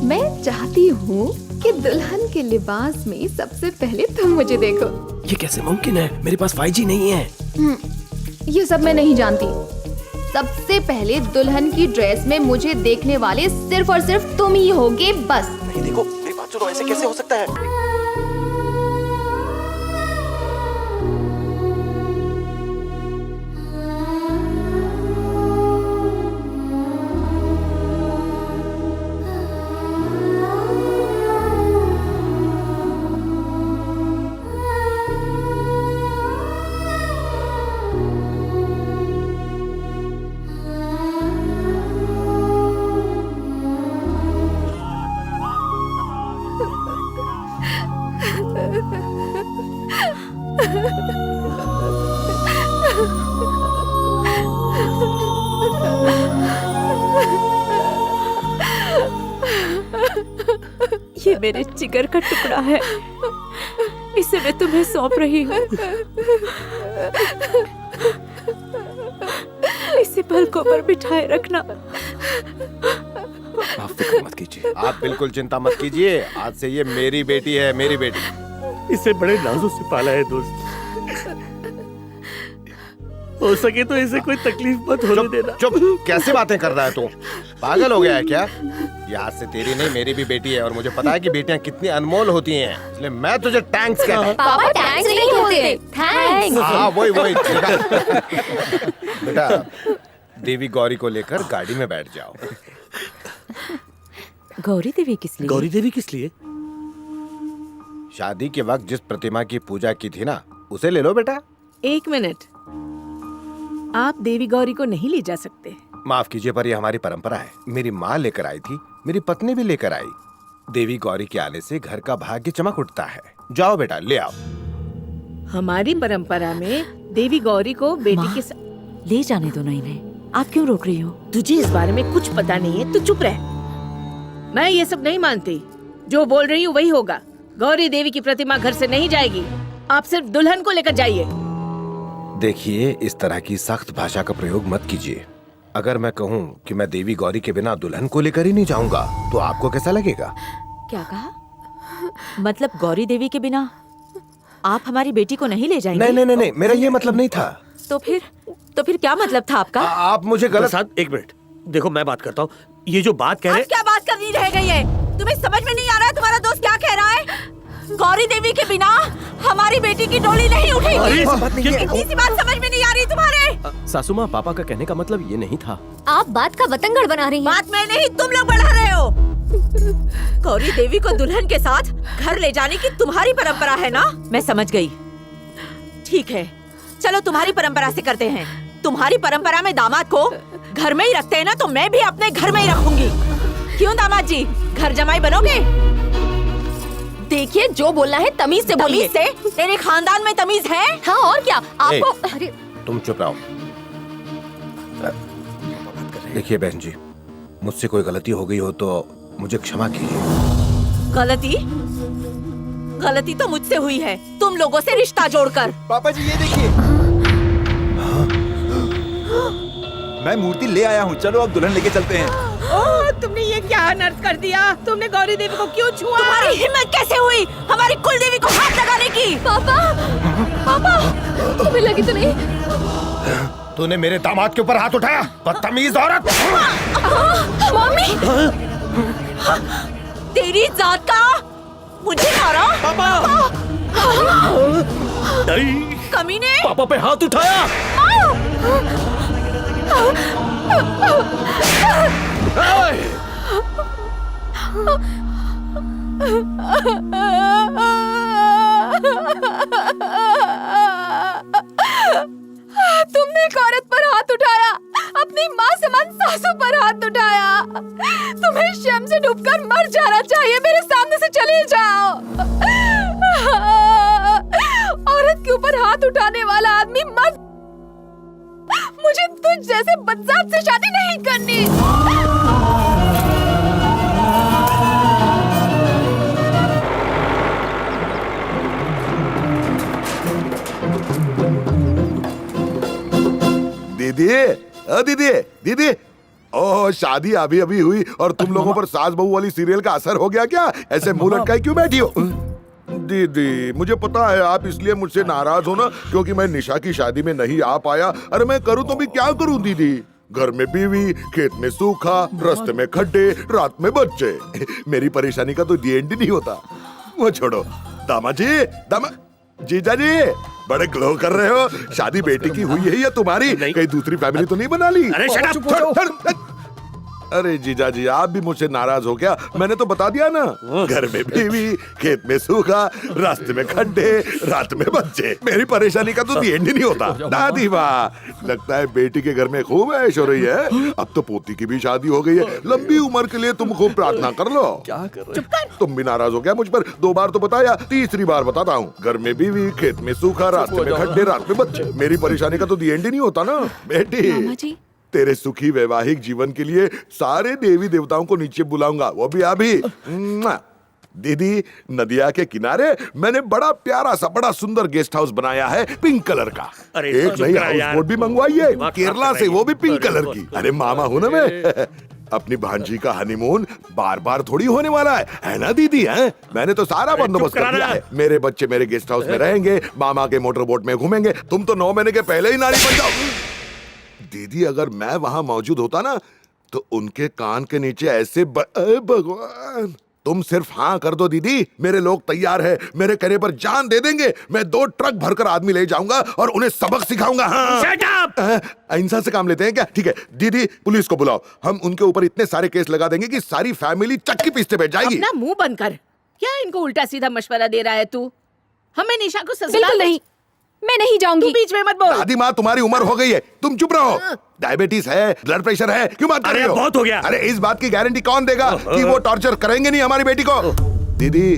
मैं चाहती हूँ कि दुल्हन के लिबास में सबसे पहले तुम मुझे देखो। ये कैसे मुमकिन है? मेरे पास 5G नहीं है। ये सब मैं नहीं जानती। सबसे पहले दुल्हन की ड्रेस में मुझे देखने वाले सिर्फ और सिर्फ तुम ही होगे, बस। नहीं, देखो मेरी बात सुनो, ऐसे कैसे हो सकता है? ये मेरे जिगर का टुकड़ा है, इसे मैं तुम्हें सौंप रही हूँ। इसे पलकों पर बिठाए रखना। आप फिक्र मत कीजिए। आप बिल्कुल चिंता मत कीजिए, आज से ये मेरी बेटी है, मेरी बेटी। इसे बड़े नाजों से पाला है दोस्त। हो सके तो इसे कोई तकलीफ मत होने देना। चुप, कैसी बातें कर रहा है तू? पागल हो गया है क्या? ये आज से तेरी नहीं मेरी भी बेटी है, और मुझे पता है कि बेटियां कितनी अनमोल होती हैं, इसलिए मैं तुझे टैंक्स कहता हूं। पापा थैंक्स नहीं होते, थैंक्स। हाँ वही बेटा, देवी गौरी को लेकर गाड़ी में बैठ जाओ। गौरी देवी किस लिए? गौरी देवी किस लिए? शादी के वक्त जिस प्रतिमा की पूजा की थी ना, उसे ले लो बेटा। 1 मिनट, आप देवी गौरी को नहीं ले जा सकते। माफ कीजिए, पर ये हमारी परंपरा है। मेरी माँ लेकर आई थी, मेरी पत्नी भी लेकर आई। देवी गौरी के आने से घर का भाग्य चमक उठता है। जाओ बेटा, ले आओ। हमारी परंपरा में देवी गौरी को बेटी के साथ ले जाने दो ना इन्हें, आप क्यों रोक रही हो? तुझे इस बारे में कुछ पता नहीं है, तू चुप रह। मैं ये सब नहीं मानती, जो बोल रही हूँ वही होगा। गौरी देवी की प्रतिमा घर से नहीं जाएगी, आप सिर्फ दुल्हन को लेकर जाइए। देखिए, इस तरह की सख्त भाषा का प्रयोग मत कीजिए। अगर मैं कहूँ कि मैं देवी गौरी के बिना दुल्हन को लेकर ही नहीं जाऊंगा, तो आपको कैसा लगेगा? क्या कहा? मतलब गौरी देवी के बिना आप हमारी बेटी को नहीं ले जाएंगे? नहीं नहीं नहीं, मेरा ये मतलब नहीं था। तो फिर क्या मतलब था आपका? आप मुझे गलत। प्रसाद, एक मिनट देखो, मैं बात करता हूँ। ये जो बात कह रहे, क्या बात करनी रह गई है? तुम्हें समझ में नहीं आ रहा है तुम्हारा दोस्त क्या कह रहा है? गौरी देवी के बिना हमारी बेटी की डोली नहीं उठेगी। इतनी सी बात समझ में नहीं आ रही तुम्हारे? सासू माँ, पापा का कहने का मतलब ये नहीं था। आप बात का बतंगड़ बना रही हैं। बात मैं नहीं, तुम लोग बढ़ा रहे हो। गौरी देवी को दुल्हन के साथ घर ले जाने की तुम्हारी परंपरा है ना? मैं समझ गई। ठीक है, चलो तुम्हारी परंपरा से करते हैं। तुम्हारी परंपरा में दामाद को घर में ही रखते हैं ना, तो मैं भी अपने घर में ही रखूंगी। क्यों दामाद जी, घर जमाई बनोगे? देखिए, जो बोलना है तमीज से बोलिए। तमीज से? तेरे खानदान में तमीज है? हाँ और क्या? आपको अरे तुम चुप रहो। देखिए बहन जी, मुझसे कोई गलती हो गई हो तो मुझे क्षमा कीजिए। गलती तो मुझसे हुई है, तुम लोगों से रिश्ता जोड़कर। पापा जी ये देखिए, मैं मूर्ति ले आया हूँ। चलो अब दुल्हन लेके चलते हैं। ओह, तुमने ये क्या अनर्थ कर दिया? तुमने गौरी देवी को क्यों छुआ? तुम्हारी हिम्मत कैसे हुई हमारी कुल देवी को हाथ लगाने की? पापा तुम्हें लगी तो नहीं? तूने मेरे दामाद के ऊपर हाथ उठाया, बदतमीज औरत! मम्मी, तेरी जात का मुझे मारा? कमीने! पापा पे हाथ उठाया। तुमने एक औरत पर हाथ उठाया, अपनी माँ समान सासू पर हाथ उठाया। तुम्हें शर्म से डूबकर मर जाना चाहिए। मेरे सामने से चले जाओ। औरत के ऊपर हाथ उठाने वाला आदमी मत। मुझे तुझ जैसे बदजात से शादी नहीं करनी। दीदी, दीदी दीदी, ओह शादी अभी अभी हुई और तुम लोगों पर सास बहू वाली सीरियल का असर हो गया क्या? ऐसे मुंह लटकाए क्यों बैठी हो? दीदी, मुझे पता है आप इसलिए मुझसे नाराज हो ना क्योंकि मैं निशा की शादी में नहीं आ पाया। अरे मैं करूँ तो भी क्या करूँ दीदी? घर में बीवी, खेत में सूखा, रास्ते में खड्डे, रात में बच्चे। मेरी परेशानी का तो दी एंड नहीं होता। वो छोड़ो। दामाद जी, जीजा जी, बड़े ग्लो कर रहे हो। शादी बेटी की हुई है या तुम्हारी? कहीं दूसरी फैमिली तो नहीं बना ली? अरे शट अप! अरे जीजा जी, आप भी मुझसे नाराज हो क्या? मैंने तो बता दिया ना, घर में बीवी, खेत में सूखा, रास्ते में खड्डे, रात में बच्चे। मेरी परेशानी का तो एंड ही नहीं होता। दादी वाह, लगता है बेटी के घर में खूब ऐश हो रही है। अब तो पोती की भी शादी हो गई है। लंबी उम्र के लिए तुम खूब प्रार्थना कर लो। क्या कर रहे? तुम भी नाराज हो गया मुझ पर? 2 बार तो बताया, तीसरी बार बताता हूँ। घर में बीवी, खेत में सूखा, रास्ते में खड्डे, रात में बच्चे। मेरी परेशानी का तो एंड ही नहीं होता ना बेटी। तेरे सुखी वैवाहिक जीवन के लिए सारे देवी देवताओं को नीचे बुलाऊंगा, वो भी अभी। दीदी, नदिया के किनारे मैंने बड़ा प्यारा सा बड़ा सुंदर गेस्ट हाउस बनाया है पिंक कलर का। अरे एक चुप नई करा हाउस यार। बोट भी मंगवाइए दिमाग खराब केरला कर से, रही वो भी पिंक अरे कलर बहुत। की। अरे मामा हूं ना मैं। अपनी भांजी का हनीमून बार बार थोड़ी होने वाला है ना दीदी? है मैंने तो सारा बंदोबस्त कर दिया है। मेरे बच्चे मेरे गेस्ट हाउस में रहेंगे, मामा के मोटर बोट में घूमेंगे। तुम तो 9 महीने के पहले ही नारी बन जाओ। दीदी, अगर मैं वहां मौजूद होता ना तो उनके कान के नीचे ऐसे भगवान। तुम सिर्फ हाँ कर दो दीदी, मेरे लोग तैयार है, मेरे कहने पर जान दे देंगे। मैं 2 ट्रक भरकर आदमी ले जाऊंगा और उन्हें सबक सिखाऊंगा। हाँ। Shut up! अहिंसा से काम लेते हैं क्या? ठीक है दीदी, पुलिस को बुलाओ। हम उनके ऊपर इतने सारे केस लगा देंगे कि सारी फैमिली चक्की पीसते बैठ जाएगी। अपना मुंह बंद कर। क्या इनको उल्टा सीधा मशवरा दे रहा है तू? हमें निशा को ससुराल बिल्कुल नहीं, मैं नहीं जाऊंगी। तू बीच में मत बोल। दादी माँ, तुम्हारी उम्र हो गई है, तुम चुप रहो। डायबिटीज है, ब्लड प्रेशर है, क्यों बात कर रहे हो? बहुत हो गया। अरे इस बात की गारंटी कौन देगा कि वो टॉर्चर करेंगे नहीं हमारी बेटी को? दीदी,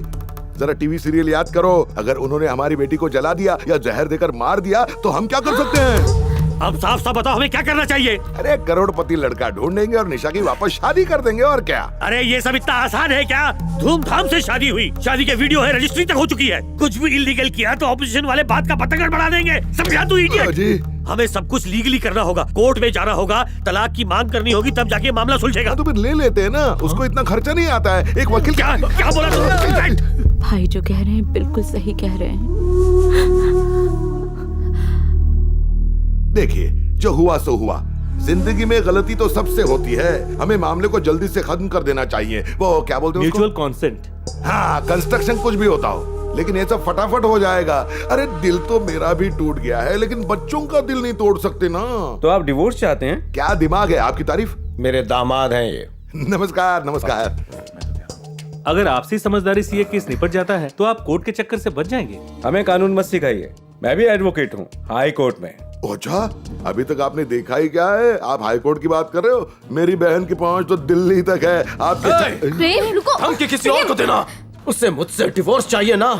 जरा टीवी सीरियल याद करो। अगर उन्होंने हमारी बेटी को जला दिया या जहर देकर मार दिया तो हम क्या कर सकते हैं? अब साफ साफ बताओ हमें क्या करना चाहिए? अरे करोड़पति लड़का ढूंढेंगे और निशा की वापस शादी कर देंगे, और क्या? अरे ये सब इतना आसान है क्या? धूमधाम से शादी हुई, शादी के वीडियो है, रजिस्ट्री तक हो चुकी है। कुछ भी इलीगल किया तो ऑपोजिशन वाले बात का पतंगड़ बढ़ा देंगे। समझा तू इडियट? हमें सब कुछ लीगली करना होगा, कोर्ट में जाना होगा, तलाक की मांग करनी होगी, तब जाके मामला सुलझेगा। तो फिर ले लेते हैं ना, उसको इतना खर्चा नहीं आता है। एक वकील क्या बोला तूने? भाई जो कह रहे हैं बिल्कुल सही कह रहे हैं। देखिए, जो हुआ सो हुआ। जिंदगी में गलती तो सबसे होती है, हमें मामले को जल्दी से खत्म कर देना चाहिए। वो क्या बोलते हैं? Mutual consent. हाँ, कंस्ट्रक्शन कुछ भी होता हो, लेकिन ये सब फटाफट हो जाएगा। अरे दिल तो मेरा भी टूट गया है, लेकिन बच्चों का दिल नहीं तोड़ सकते ना। तो आप डिवोर्स चाहते हैं? क्या दिमाग है आपकी तारीफ? मेरे दामाद हैं ये। नमस्कार नमस्कार। अगर आपसी समझदारी से ये केस निपट जाता है तो आप कोर्ट के चक्कर से बच जाएंगे। हमें कानून मत सिखाइए, मैं भी एडवोकेट हूँ हाई कोर्ट में। अच्छा, अभी तक आपने देखा ही क्या है? आप हाई कोर्ट की बात कर रहे हो? मेरी बहन की पहुंच तो दिल्ली तक है। आपके प्रेम रुको। धमकी किसी और को देना, उसे मुझसे डिवोर्स चाहिए ना।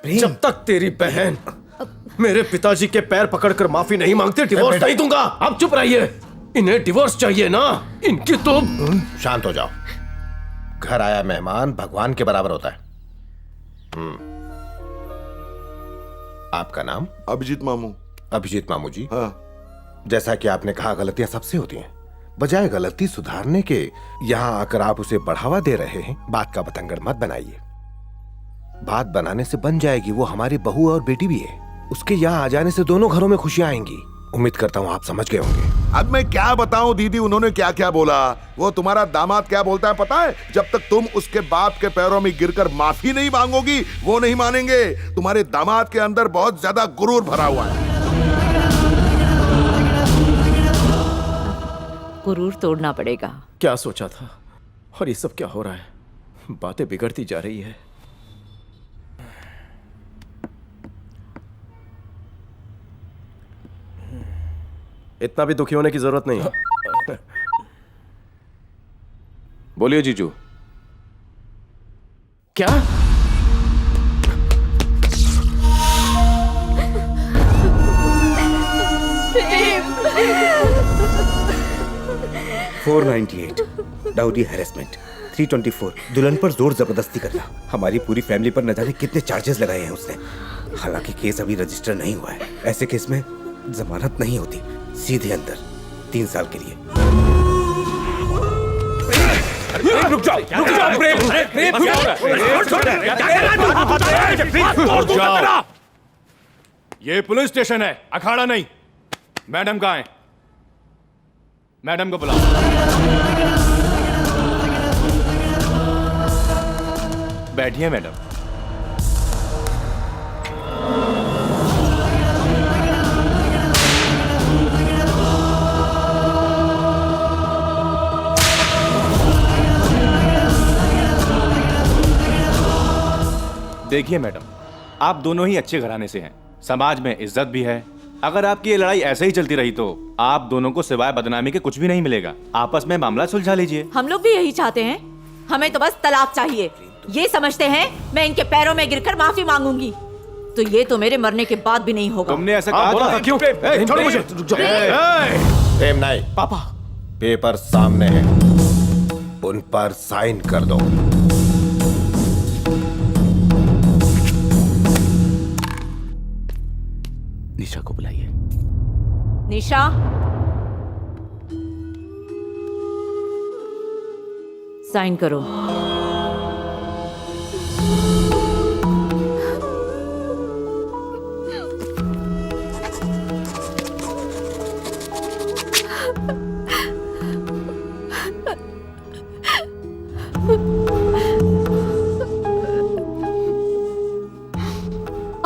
जब तक तेरी बहन मेरे पिताजी के पैर पकड़कर माफी नहीं मांगती, डिवोर्स नहीं दूंगा। आप चुप रहिए, इन्हें डिवोर्स चाहिए ना। इनकी तो शांत हो जाओ। घर आया मेहमान भगवान के बराबर होता है। आपका नाम? अभिजीत मामू। अभिजीत मामू जी। हाँ। जैसा कि आपने कहा, गलतियां सबसे होती हैं। बजाय गलती सुधारने के यहाँ आकर आप उसे बढ़ावा दे रहे हैं। बात का बतंगड़ मत बनाइए। बात बनाने से बन जाएगी। वो हमारी बहू और बेटी भी है। उसके यहाँ आ जाने से दोनों घरों में खुशियां आएंगी। उम्मीद करता हूँ आप समझ गए होंगे। अब मैं क्या बताऊं दीदी, उन्होंने क्या क्या बोला। वो तुम्हारा दामाद क्या बोलता है पता है? जब तक तुम उसके बाप के पैरों में गिरकर माफी नहीं मांगोगी, वो नहीं मानेंगे। तुम्हारे दामाद के अंदर बहुत ज्यादा गुरूर भरा हुआ है। गुरूर तोड़ना पड़ेगा। क्या सोचा था और ये सब क्या हो रहा है? बातें बिगड़ती जा रही है। इतना भी दुखी होने की जरूरत नहीं है। बोलिए जीजू। क्या? डाउरी हैरेसमेंट, 324 दुल्हन पर जोर जबरदस्ती करना। हमारी पूरी फैमिली पर न जाने कितने चार्जेस लगाए हैं उसने। हालांकि केस अभी रजिस्टर नहीं हुआ है। ऐसे केस में जमानत नहीं होती, सीधे अंदर 3 साल के लिए। रुक जाओ, रुक जाओ। ये पुलिस स्टेशन है, अखाड़ा नहीं। मैडम कहाँ है? मैडम को बुलाओ। बैठिए मैडम। देखिए मैडम, आप दोनों ही अच्छे घराने से हैं, समाज में इज्जत भी है। अगर आपकी ये लड़ाई ऐसे ही चलती रही तो आप दोनों को सिवाय बदनामी के कुछ भी नहीं मिलेगा। आपस में मामला सुलझा लीजिए। हम लोग भी यही चाहते हैं। हमें तो बस तलाक चाहिए। ये समझते हैं मैं इनके पैरों में गिरकर माफी मांगूंगी, तो ये तो मेरे मरने के बाद भी नहीं होगा। तुमने ऐसा कहा था? क्यों? छोड़ो मुझे। प्रेम नहीं पापा, पेपर सामने है, उन पर साइन कर दो। निशा को बुलाइए। निशा, साइन करो।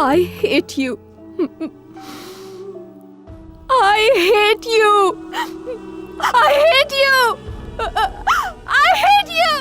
I hate you. I hate you. I hate you. I hate you.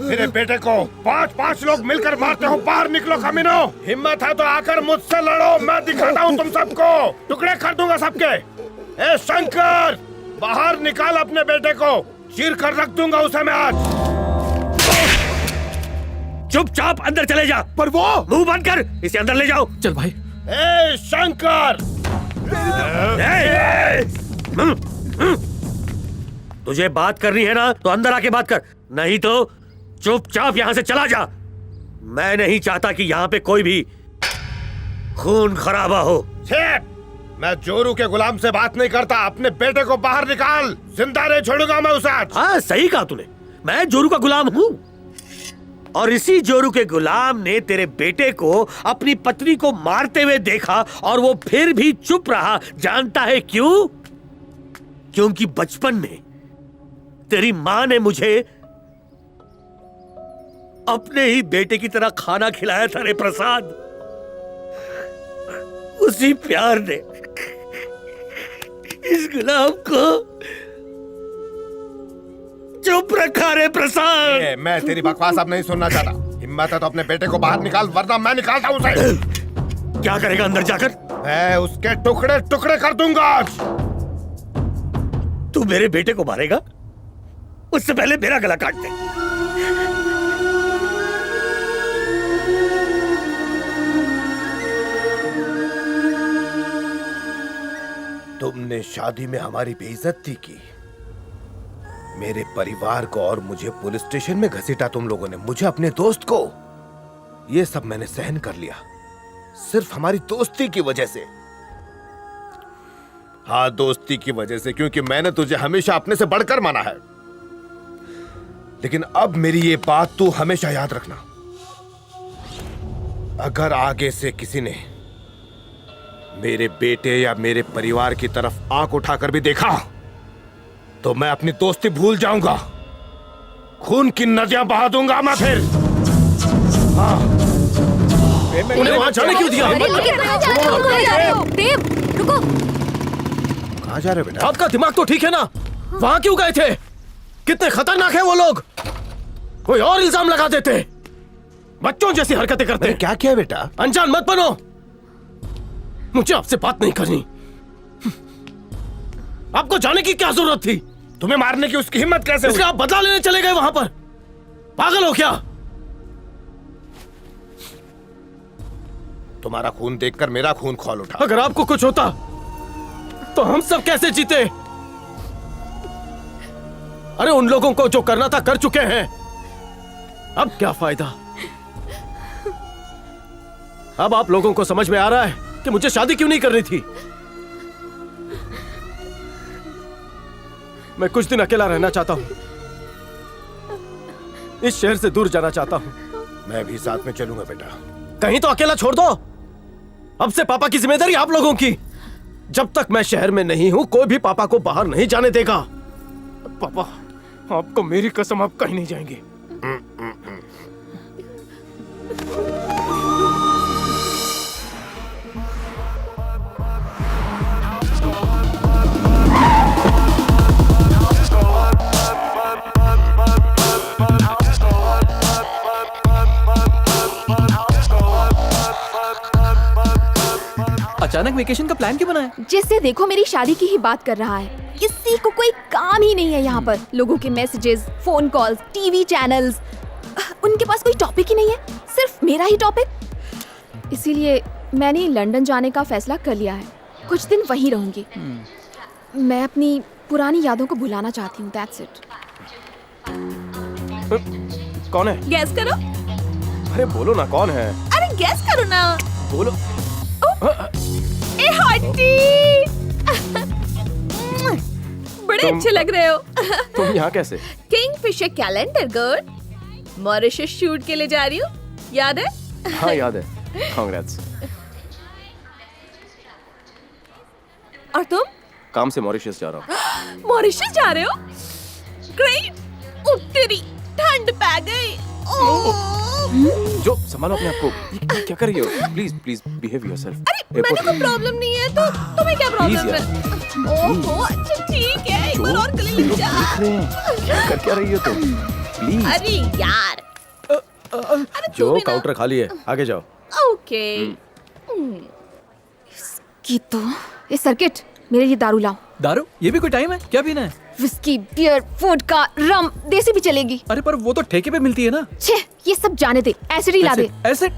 मेरे बेटे को 5-5 लोग मिलकर मारते हो। बाहर निकलो कमीनो। हिम्मत है तो आकर मुझसे लड़ो, मैं दिखाता हूँ तुम सबको। टुकड़े कर दूंगा सबके। ए शंकर, बाहर निकाल अपने बेटे को, चीर कर रख दूंगा उसे मैं आज। चुपचाप अंदर चले जा। पर वो मुंह बंद कर, इसे अंदर ले जाओ। चल भाई। ए शंकर, तुझे बात करनी है ना तो अंदर आके बात कर, नहीं तो चुपचाप यहाँ से चला जा। मैं नहीं चाहता कि यहाँ पे कोई भी खून खराबा हो। मैं जोरू के गुलाम से बात नहीं करता। अपने बेटे को बाहर निकाल, जिंदा नहीं छोड़ूंगा मैं उसे आज। हाँ सही कहा तूने, मैं जोरू का गुलाम हूँ। और इसी जोरू के गुलाम ने तेरे बेटे को अपनी पत्नी को मारते हुए देखा और वो फिर भी चुप रहा। जानता है क्यों? क्योंकि बचपन में तेरी माँ ने मुझे अपने ही बेटे की तरह खाना खिलाया था रे प्रसाद। उसी प्यार ने इस गुलाम को चुप रखा रे प्रसाद। मैं तेरी बकवास अब नहीं सुनना चाहता। हिम्मत है तो अपने बेटे को बाहर निकाल, वरना मैं निकालता हूं उसे। क्या करेगा अंदर जाकर? मैं उसके टुकड़े टुकड़े कर दूंगा आज। तू मेरे बेटे को मारेगा? उससे पहले मेरा गला काट दे। तुमने शादी में हमारी बेइज्जती की, मेरे परिवार को और मुझे पुलिस स्टेशन में घसीटा तुम लोगों ने, मुझे अपने दोस्त को। ये सब मैंने सहन कर लिया सिर्फ हमारी दोस्ती की वजह से। हाँ, दोस्ती की वजह से, क्योंकि मैंने तुझे हमेशा अपने से बढ़कर माना है। लेकिन अब मेरी ये बात तू हमेशा याद रखना, अगर आगे से किसी ने मेरे बेटे या मेरे परिवार की तरफ आंख उठाकर भी देखा तो मैं अपनी दोस्ती भूल जाऊंगा, खून की नदियां बहा दूंगा मैं फिर। हाँ। उन्हें वहां जाने क्यों दिया? देव, रुको। कहाँ जा रहे बेटा? आपका दिमाग तो ठीक है ना? वहां क्यों गए थे? कितने खतरनाक है वो लोग, कोई और इल्जाम लगा देते, बच्चों जैसी हरकतें करते। क्या किया बेटा? अनजान मत बनो, मुझे आपसे बात नहीं करनी। आपको जाने की क्या जरूरत थी? तुम्हें मारने की उसकी हिम्मत कैसे हुई? इसलिए आप बदला लेने चले गए वहां पर? पागल हो क्या? तुम्हारा खून देखकर मेरा खून खौल उठा। अगर आपको कुछ होता तो हम सब कैसे जीते? अरे उन लोगों को जो करना था कर चुके हैं, अब क्या फायदा? अब आप लोगों को समझ में आ रहा है कि मुझे शादी क्यों नहीं करनी थी। मैं कुछ दिन अकेला रहना चाहता हूं, इस शहर से दूर जाना चाहता हूं। मैं भी साथ में चलूंगा बेटा। कहीं तो अकेला छोड़ दो। अब से पापा की जिम्मेदारी आप लोगों की। जब तक मैं शहर में नहीं हूं कोई भी पापा को बाहर नहीं जाने देगा। पापा, आपको मेरी कसम, आप कहीं नहीं जाएंगे। अचानक वेकेशन का प्लान क्यों बनाया? जिससे देखो मेरी शादी की ही बात कर रहा है। किसी को कोई काम ही नहीं है यहाँ पर। लोगों के messages, phone calls, TV channels, उनके पास कोई टॉपिक ही नहीं है, सिर्फ मेरा ही टॉपिक। इसीलिए मैंने लंदन जाने का फैसला कर लिया है। कुछ दिन वहीं रहूंगी। मैं अपनी पुरानी यादों को भुलाना चाहती हूँ। That's it. कौन है? गैस करो। अरे बोलो ना, कौन है? अरे गैस करो ना। बोलो। ए हॉटी, बड़े अच्छे लग रहे हो। तुम यहाँ कैसे? Kingfisher calendar girl, Mauritius shoot के लिए जा रही हूँ, याद है? हाँ याद है। कांग्रेट्स। और तुम? काम से मॉरिशस जा रहा हूँ। मॉरिशस जा रहे हो? ग्रेट। तेरी ठंड पै गई। जो संभालो अपने आप को। ये क्या कर रही हो? Please please behave yourself. अरे मैंने कोई प्रॉब्लम नहीं है, तो तुम्हें क्या प्रॉब्लम है? ओहो अच्छा ठीक है, एक बार और गले लग जा। क्या कर क्या रही हो तुम? प्लीज। अरे यार। जो काउंटर खाली है, आगे जाओ। ओके। की तो ये सर्किट, मेरे लिए दारू लाओ। दारू? ये भी कोई टाइम है? क्या पीना है? विस्की, बियर, वोडका, रम, देसी भी चलेगी। अरे पर वो तो ठेके पे मिलती है ना। छे, ये सब जाने दे। एसिड ही ला दे। एसिड?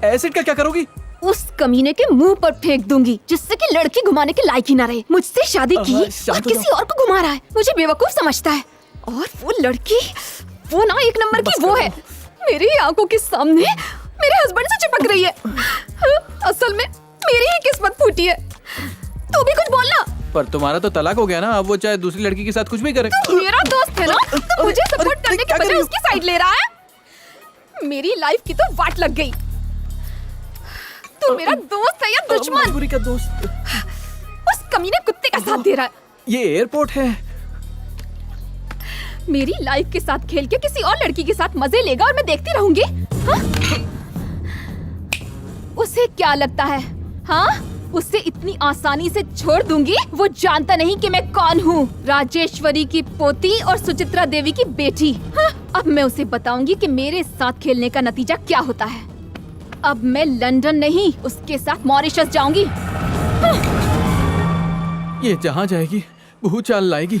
एसिड का क्या करोगी? उस कमीने के मुंह पर फेंक दूंगी, जिससे कि लड़की घुमाने के लायक ही ना रहे। मुझसे शादी की और किसी और को घुमा रहा है, मुझे बेवकूफ समझता है। और वो लड़की, वो ना एक नंबर की वो है, मेरी आंखों के सामने मेरे हस्बैंड से चिपक रही है। असल में मेरी ही किस्मत फूटी है। तू भी कुछ बोलना। पर तुम्हारा तो तलाक हो गया ना, अब वो चाहे दूसरी लड़की के साथ कुछ भी करे। तू मेरा दोस्त है ना, तो मुझे सपोर्ट करने के बजाय उसकी साइड ले रहा है। मेरी लाइफ की तो वाट लग गई। तू मेरा दोस्त है या दुश्मन? मजबूरी का दोस्त। उस कमीने कुत्ते का साथ दे रहा है। ये एयरपोर्ट है। मेरी लाइफ के साथ खेल के किसी और लड़की के साथ मजे लेगा और मैं देखती रहूंगी? हाँ? उसे क्या लगता है? हाँ? उसे इतनी आसानी से छोड़ दूंगी? वो जानता नहीं कि मैं कौन हूँ। राजेश्वरी की पोती और सुचित्रा देवी की बेटी। हाँ? अब मैं उसे बताऊंगी कि मेरे साथ खेलने का नतीजा क्या होता है। अब मैं लंदन नहीं, उसके साथ मॉरिशस जाऊंगी। हाँ? ये जहाँ जाएगी वो चाल लाएगी।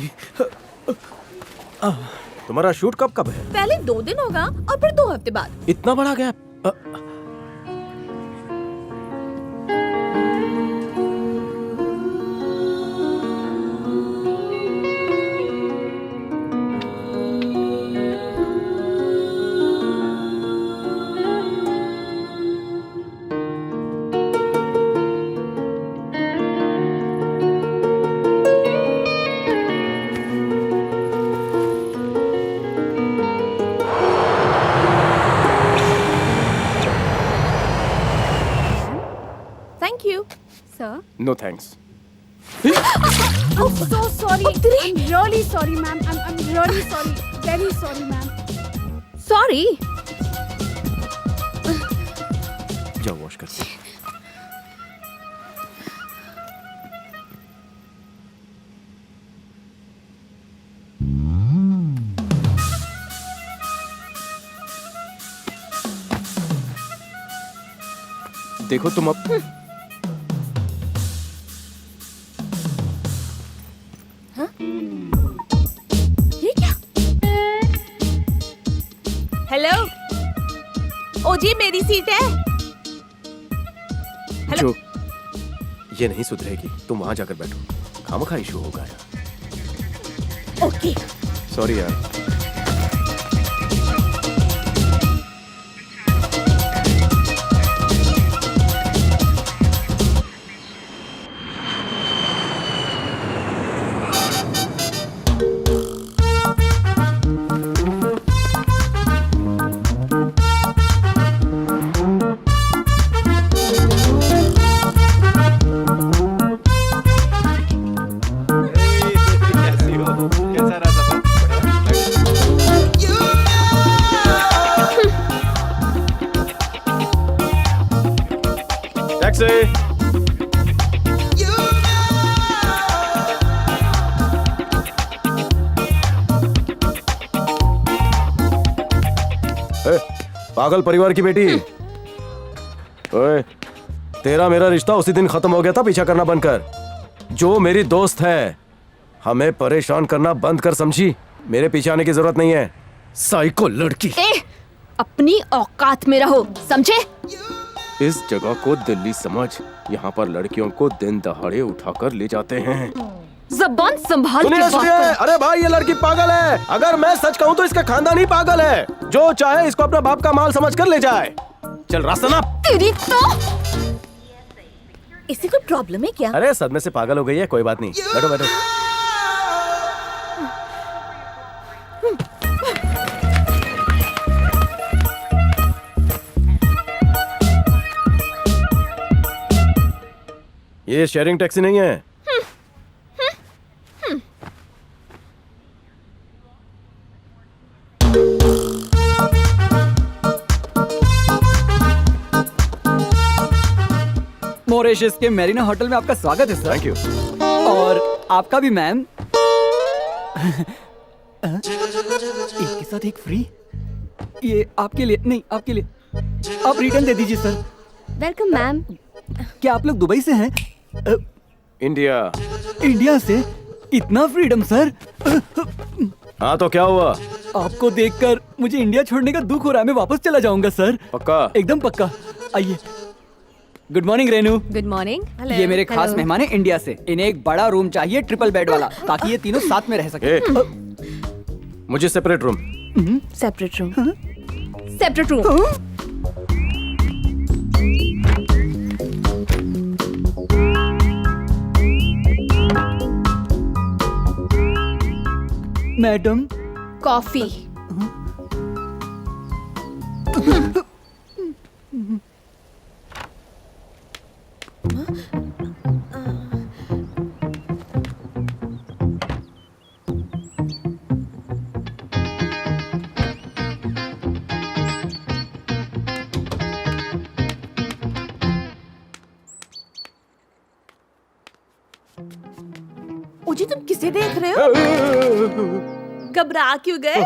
तुम्हारा शूट कब है? पहले 2 दिन होगा और फिर 2 हफ्ते बाद। इतना बड़ा gap? No thanks. Oh, so sorry. I'm really sorry, ma'am. I'm really sorry. Very sorry, ma'am. Sorry. जाओ वॉश कर। देखो तुम अब ये क्या? हेलो, ओ जी मेरी सीट है। जो ये नहीं सुधरेगी, तुम वहां जाकर बैठो, खामखा इशू होगा यार। ओके। सॉरी यार। पागल परिवार की बेटी। ओए, तेरा मेरा रिश्ता उसी दिन खत्म हो गया था पीछा करना बंद कर। जो मेरी दोस्त है, हमें परेशान करना बंद कर, समझी? मेरे पीछे आने की जरूरत नहीं है, साइको लड़की। अपनी औकात में रहो, समझे? इस जगह को दिल्ली समझ, यहाँ पर लड़कियों को दिन दहाड़े उठाकर ले जाते हैं। ज़बान संभाल के बात सुनिए, कर। अरे भाई ये लड़की पागल है। अगर मैं सच कहूँ तो इसका खानदान ही पागल है। जो चाहे इसको अपना बाप का माल समझकर ले जाए। चल रास्ता ना। तेरी तो इसी को प्रॉब्लम है क्या? अरे सदमे से पागल हो गई है, कोई बात नहीं, बैठो बैठो। ये शेयरिंग टैक्सी नहीं है। मॉरिशस के मेरिना होटल में आपका स्वागत है सर। Thank you. और आपका भी मैम। एक के साथ एक फ्री। ये आपके लिए नहीं, आपके लिए। आप रिटर्न दे दीजिए सर। Welcome ma'am. क्या आप लोग दुबई से हैं? इंडिया। इंडिया से? इतना फ्रीडम सर। हाँ तो क्या हुआ? आपको देखकर मुझे इंडिया छोड़ने का दुख हो रहा है। मैं वापस चला जाऊंगा सर। पक्का? एकदम पक्का। आइए। Good morning Renu. Good morning. ये मेरे खास मेहमान हैं इंडिया से। इन्हें एक बड़ा रूम चाहिए, ट्रिपल बेड वाला, ताकि ये तीनों साथ में रह सके। मुझे separate room. Separate room. Separate room. Madam coffee. ओजी तुम किसे देख रहे हो? घबरा क्यों गए?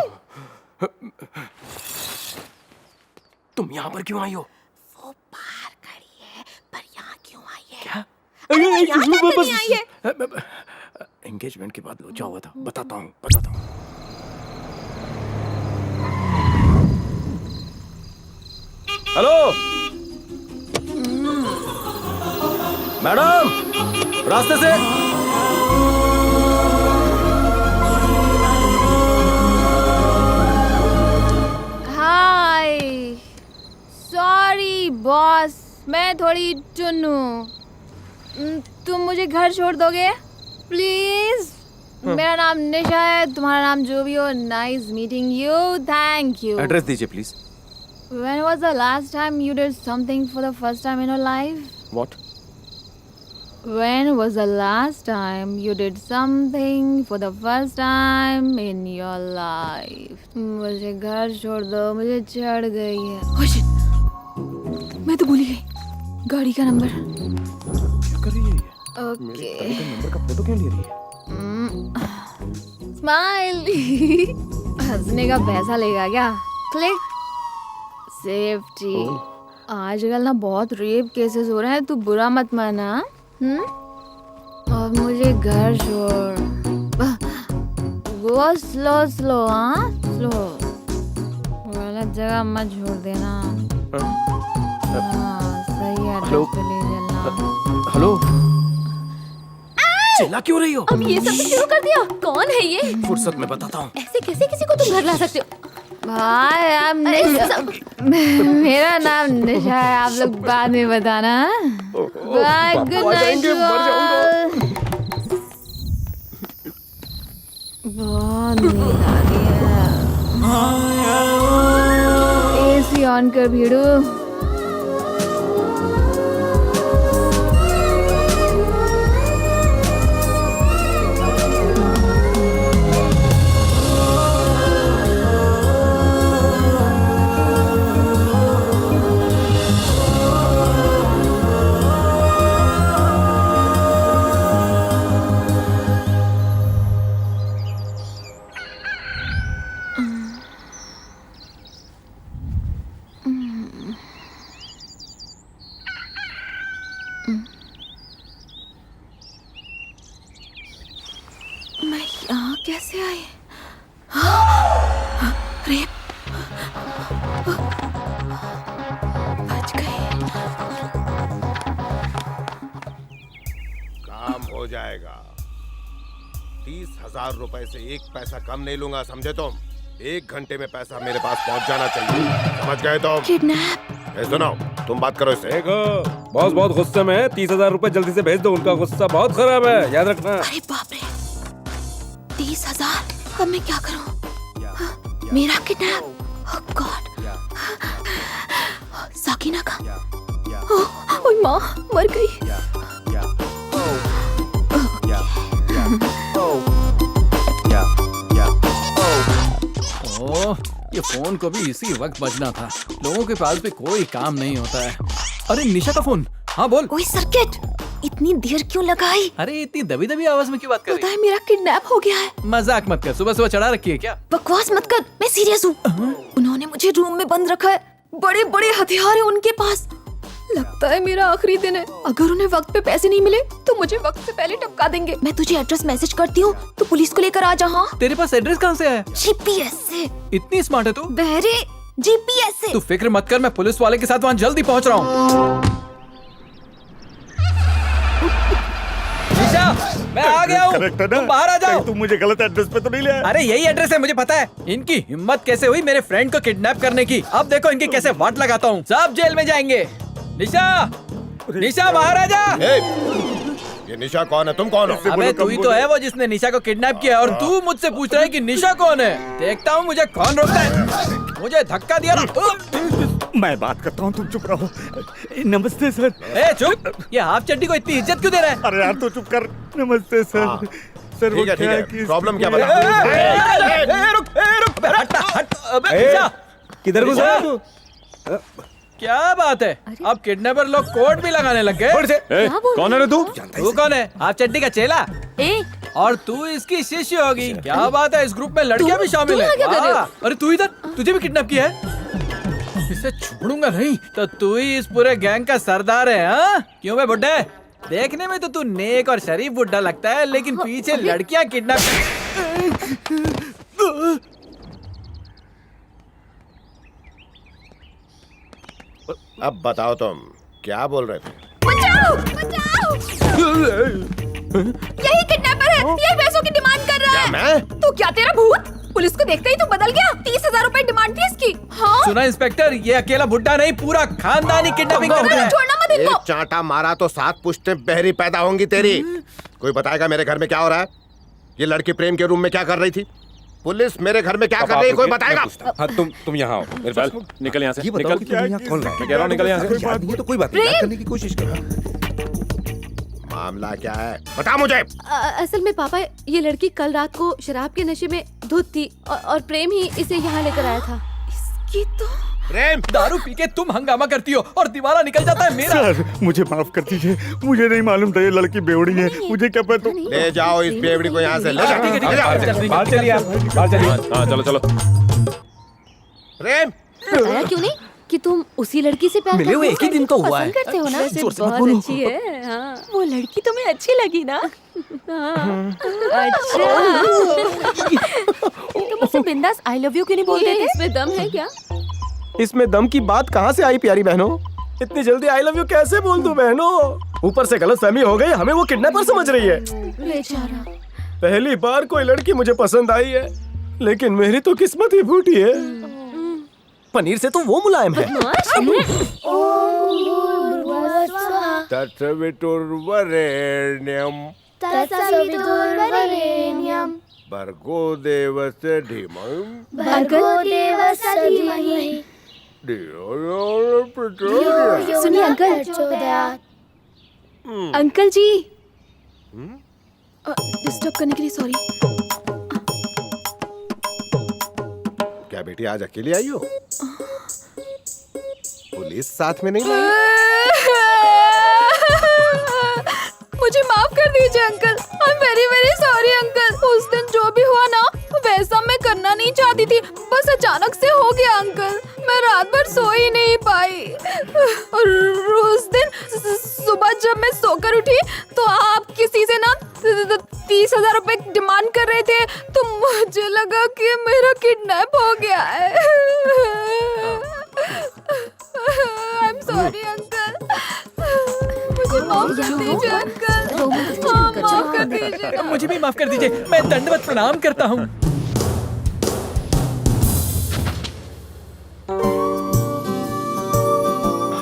तुम यहाँ पर क्यों आई हो? वो बाहर खड़ी है, पर यहाँ क्यों आई है? क्या? अरे यहाँ क्या करने आई है? एंगेजमेंट के बाद लोचा हुआ था, बताता हूँ बताता हूँ। हेलो मैडम, रास्ते से। हाय, सॉरी बॉस, मैं थोड़ी चुन्नू। तुम मुझे घर छोड़ दोगे प्लीज? मेरा नाम निशा है, तुम्हारा नाम जो भी हो। Nice meeting you, thank you. Address दीजिए please. When was the last time you did something for the first time in your life? What? When was the last time you did something for the first time in your life? मुझे घर छोड़ दो, मुझे चढ़ गई है। Oh shit! मैं तो भूल ही गई गाड़ी का नंबर। क्या कर रही है ये? ओके। गाड़ी का नंबर का फोटो क्यों ले रही है? स्माइल। हंसने का पैसा लेगा क्या? क्लिक। सेफ्टी। आजकल ना बहुत रेप केसेस हो रहे हैं, तू बुरा मत माना। और मुझे घर छोड़। गो स्लो स्लो, हाँ स्लो। गलत जगह मत छोड़ देना। हाँ सही एड्रेस पे ले चलना। हेलो, चिल्ला क्यों रही हो? अब ये सब शुरू कर दिया? कौन है ये? फुर्सत में बताता हूँ। ऐसे कैसे किसी को तुम घर ला सकते हो? भाई आप मेरा नाम निशा है, आप लोग बाद में बताना। Bye, good night to all. बहुत नींद आ रही है। एसी ऑन कर भीड़ू। मैं यहाँ कैसे आई? रेप। बच गई। काम हो जाएगा। 30,000 रुपए से एक पैसा कम नहीं लूंगा, समझे तुम? 1 घंटे में पैसा मेरे पास पहुंच जाना चाहिए, समझ गए तुम? किडनैप। सुनो, तुम बात करो इससे। देखो बॉस बहुत गुस्से में है, 30,000 रुपए जल्दी से भेज दो, उनका गुस्सा बहुत खराब है, याद रखना। अरे बाप रे, 30,000। अब मैं क्या करूं? मेरा किडनैप। ओह गॉड। साकिना का। ओह माँ मर गई। ओह, ये फोन को भी इसी वक्त बजना था। लोगों के पास भी कोई काम नहीं होता है। अरे निशा का फोन। हाँ बोल। ओए सर्किट, इतनी देर क्यों लगाई? अरे इतनी दबी दबी आवाज में क्यों बात कर रही पता है मेरा किडनैप हो गया है। मजाक मत कर, सुबह सुबह चढ़ा रखी है क्या? बकवास मत कर, मैं सीरियस हूँ। उन्होंने मुझे रूम में बंद रखा है, बड़े बड़े हथियार है उनके पास। लगता है मेरा आखिरी दिन है। अगर उन्हें वक्त पे पैसे नहीं मिले तो मुझे वक्त से पहले टपका देंगे। मैं तुझे एड्रेस मैसेज करती हूँ, तो पुलिस को लेकर आ जा। हाँ तेरे पास एड्रेस कहाँ से आया? जीपीएस से। इतनी स्मार्ट है तू? बहरे जीपीएस से। तू फिक्र मत कर, मैं पुलिस वाले के साथ वहाँ जल्दी पहुँच रहा हूँ। निशा, मैं आ गया हूँ। तुम बाहर आ जाओ। तुम मुझे गलत एड्रेस पे तो नहीं ले आए? अरे यही एड्रेस है, मुझे पता है। इनकी हिम्मत कैसे हुई मेरे फ्रेंड को किडनैप करने की। अब देखो इनकी कैसे वाट लगाता हूँ। सब जेल में जाएंगे। निशा, निशा बाहर आ जा। ये निशा कौन है? तुम कौन हो? अबे तू ही तो है वो जिसने निशा को किडनैप किया, और तू मुझसे पूछ रहा है कि निशा कौन है। देखता हूँ मुझे कौन रोकता है। मुझे धक्का दिया ना। मैं बात करता हूँ, तुम चुप रहो। नमस्ते सर। ए चुप, ये हाफ चड्डी को इतनी इज्जत क्यों दे रहा है? अरे यार तो चुप कर। नमस्ते सर। सर वो ठीक है, प्रॉब्लम क्या बता? किधर घुसा तू? क्या बात है, अब किडनैपर लोग कोड भी लगाने लग गए। कौन है रे तू? तू कौन है? हाफ चड्डी का चेला? और तू इसकी शिष्य होगी। क्या बात है, इस ग्रुप में लड़कियां भी शामिल है। अरे तू इधर, तुझे भी किडनैप किया है? इसे छोड़ूंगा नहीं। तो तू ही इस पूरे गैंग का सरदार है? हाँ क्यों बे बुड्ढे? देखने में तो तू नेक और शरीफ बुड्ढा लगता है, लेकिन पीछे लड़कियां किडनैप। अब बताओ तुम क्या बोल रहे थे? बचाओ, बचाओ। यही किडनैपर है, ये पैसों की डिमांड कर रहा है। मैं? तो क्या तेरा भूत? पुलिस को देखते ही तो बदल गया। 30,000 रुपए डिमांड थी इसकी। हाँ सुना इंस्पेक्टर, ये अकेला बुड्ढा नहीं, पूरा खानदान ही किडनैपिंग कर रहा है। छोड़ना मत इनको। एक चांटा मारा तो 7 पुश्तें बहरी पैदा होंगी तेरी। कोई बताएगा मेरे घर में क्या हो रहा है? ये लड़की प्रेम के रूम में क्या कर रही थी? पुलिस मेरे घर में क्या कर रही है? कोई बताएगा? हाँ तुम यहाँ आओ मेरे पास। निकल यहाँ से। ये बताओ कि तुम यहाँ कौन रहे? मैं कह रहा हूँ निकल यहाँ से। ये तो कोई बात नहीं, बात करने की कोशिश कर। मामला क्या है, बता मुझे। असल में पापा, ये लड़की कल रात को शराब के नशे में धुत थी और प्रेम ही इसे यहाँ लेकर आया था। इसकी तो प्रेम, दारू पी के तुम हंगामा करती हो और दीवारा निकल जाता है मेरा। सर मुझे माफ कर दीजिए, मुझे नहीं मालूम था ये लड़की बेवड़ी है, मुझे क्या पता। ले जाओ इस बेवड़ी को यहाँ से, ले जाओ। बाहर चलिए आप, बाहर चलिए। हाँ चलो चलो। प्रेम, बताया क्यों नहीं कि तुम उसी लड़की से प्यार मिले हुए एक ही दिन तो हुआ है। पसंद करते हो ना? जोर से मत बहुत बोलो। अच्छी है। हाँ। वो लड़की तुम्हें अच्छी लगी ना? हाँ। अच्छा। तुम उससे बिंदास आई लव यू क्यों नहीं बोलते थे? इसमें दम है क्या? इसमें दम की बात कहाँ से आई प्यारी बहनों? इतनी जल्दी आई लव यू कैसे बोल दूं बहनों? ऊपर से गलतफहमी हो गई, हमें वो किडनैपर समझ रही है। बेचारा। पहली बार कोई लड़की मुझे पसंद आई है, लेकिन मेरी तो किस्मत ही फूटी है। पनीर से तो वो मुलायम है। तत्सवितुर्वरेण्यं तत्सवितुर्वरेण्यं भर्गो देवस्य धीमहि भर्गो देवस्य धीमहि धियो यो प्रचोदयात्। सुनिए अंकल। अंकल जी, डिस्टर्ब करने के लिए सॉरी। क्या बेटी आज अकेली आई हो? पुलिस साथ में नहीं लाई? मुझे माफ कर दीजिए uncle. I am very very sorry uncle. उस दिन जो भी हुआ ना, वैसा मैं करना नहीं चाहती थी, बस अचानक से हो गया अंकल। मैं रात भर सो ही नहीं पाई और उस दिन सुबह जब मैं सोकर उठी तो आप किसी से ना 30,000 रुपए डिमांड कर रहे थे, तो मुझे लगा कि मेरा किडनैप हो गया है। आई एम सॉरी अंकल, मुझे माफ कर दीजिए अंकल। हाँ, माफ कर दीजिए। मुझे भी माफ कर दीजिए, मैं दंडवत प्रणाम करता हूँ।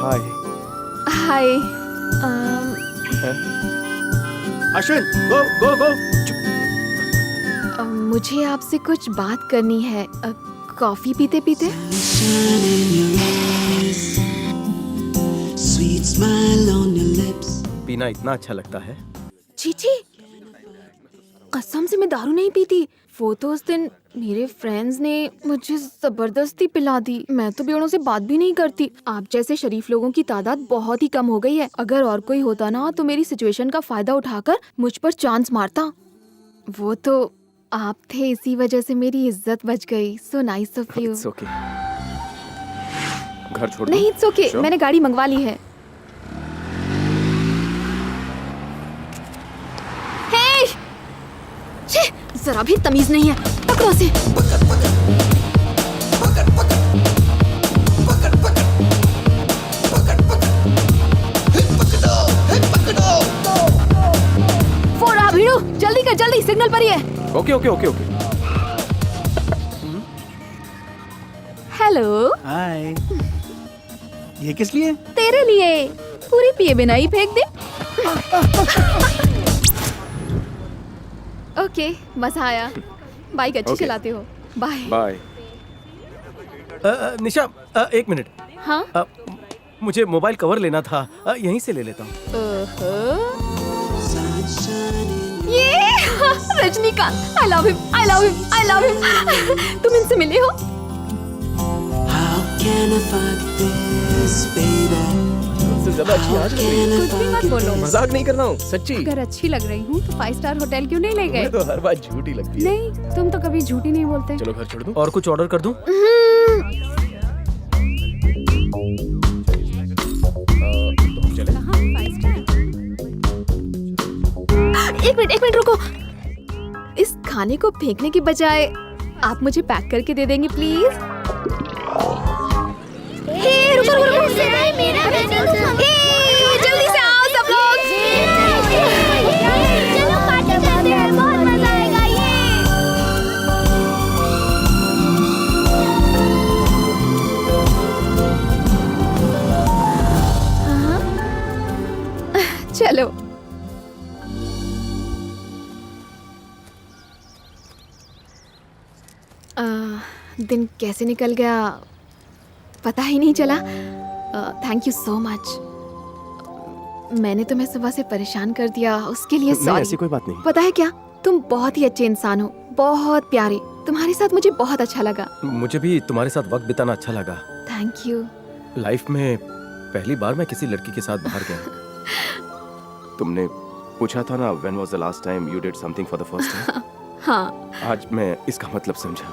हाय। हाय। अश्विन, गो गो गो। मुझे आपसे कुछ बात करनी है। कॉफी पीते पीते। पीना इतना अच्छा लगता है। चीची, कसम से मैं दारू नहीं पीती। वो तो उस दिन मेरे फ्रेंड्स ने मुझे जबरदस्ती पिला दी। मैं तो बेवड़ों से बात भी नहीं करती। आप जैसे शरीफ लोगों की तादाद बहुत ही कम हो गई है। अगर और कोई होता ना तो मेरी सिचुएशन का फायदा उठाकर मुझ पर चांस मारता। वो तो आप थे, इसी वजह से मेरी इज्जत बच गई। So nice of you. It's okay. घर छोड़ नहीं, इट्स ओके। मैंने गाड़ी मंगवा ली है। हे! छे! जरा भी तमीज नहीं है। पकड़ो से। वो रहा भीड़ू, जल्दी कर, जल्दी, सिग्नल पर ही है। Okay okay okay okay. Hello. Hi, ये किस लिए? तेरे लिए। पूरी पिए बिना ही फेंक दे। ओके, मजा आया। बाइक अच्छी Okay. चलाते हो। बाय। बाय। निशा, एक मिनट। हाँ। मुझे मोबाइल कवर लेना था, यहीं से ले लेता हूँ। ये Rajinikanth, I love him, I love him, I love him. तुम इनसे मिले हो? सबसे ज्यादा अच्छी आज लग रही है। कुछ भी मत बोलो। मजाक नहीं कर रहा हूँ, सच्ची। अगर अच्छी लग रही हूँ तो 5 स्टार होटल क्यों नहीं ले गए? तुम्हें तो हर बात झूठी लगती है। नहीं, तुम तो कभी झूठी नहीं बोलते। चलो घर छोड़ दूँ और कुछ ऑर्डर कर दूँ? एक मिनट रुको। इस खाने को फेंकने की बजाय आप मुझे पैक करके दे देंगे प्लीज? रुको। जल्दी से आओ सब लोग। चलो पार्टी करते हैं, बहुत मजा आएगा। चलो। दिन कैसे निकल गया पता ही नहीं चला। Thank you so much. मैंने तुम्हें सुबह से परेशान कर दिया, उसके लिए नहीं, सॉरी। ऐसी कोई बात नहीं। पता है क्या, तुम बहुत ही अच्छे इंसान हो, बहुत प्यारे। तुम्हारे साथ मुझे बहुत अच्छा लगा। मुझे भी तुम्हारे साथ वक्त बिताना अच्छा लगा। Thank you. लाइफ में पहली बार मैं किसी लड़की के साथ बाहर गया। तुमने पूछा था ना, when was the last time you did something for the first time? हाँ। आज मैं इसका मतलब समझा।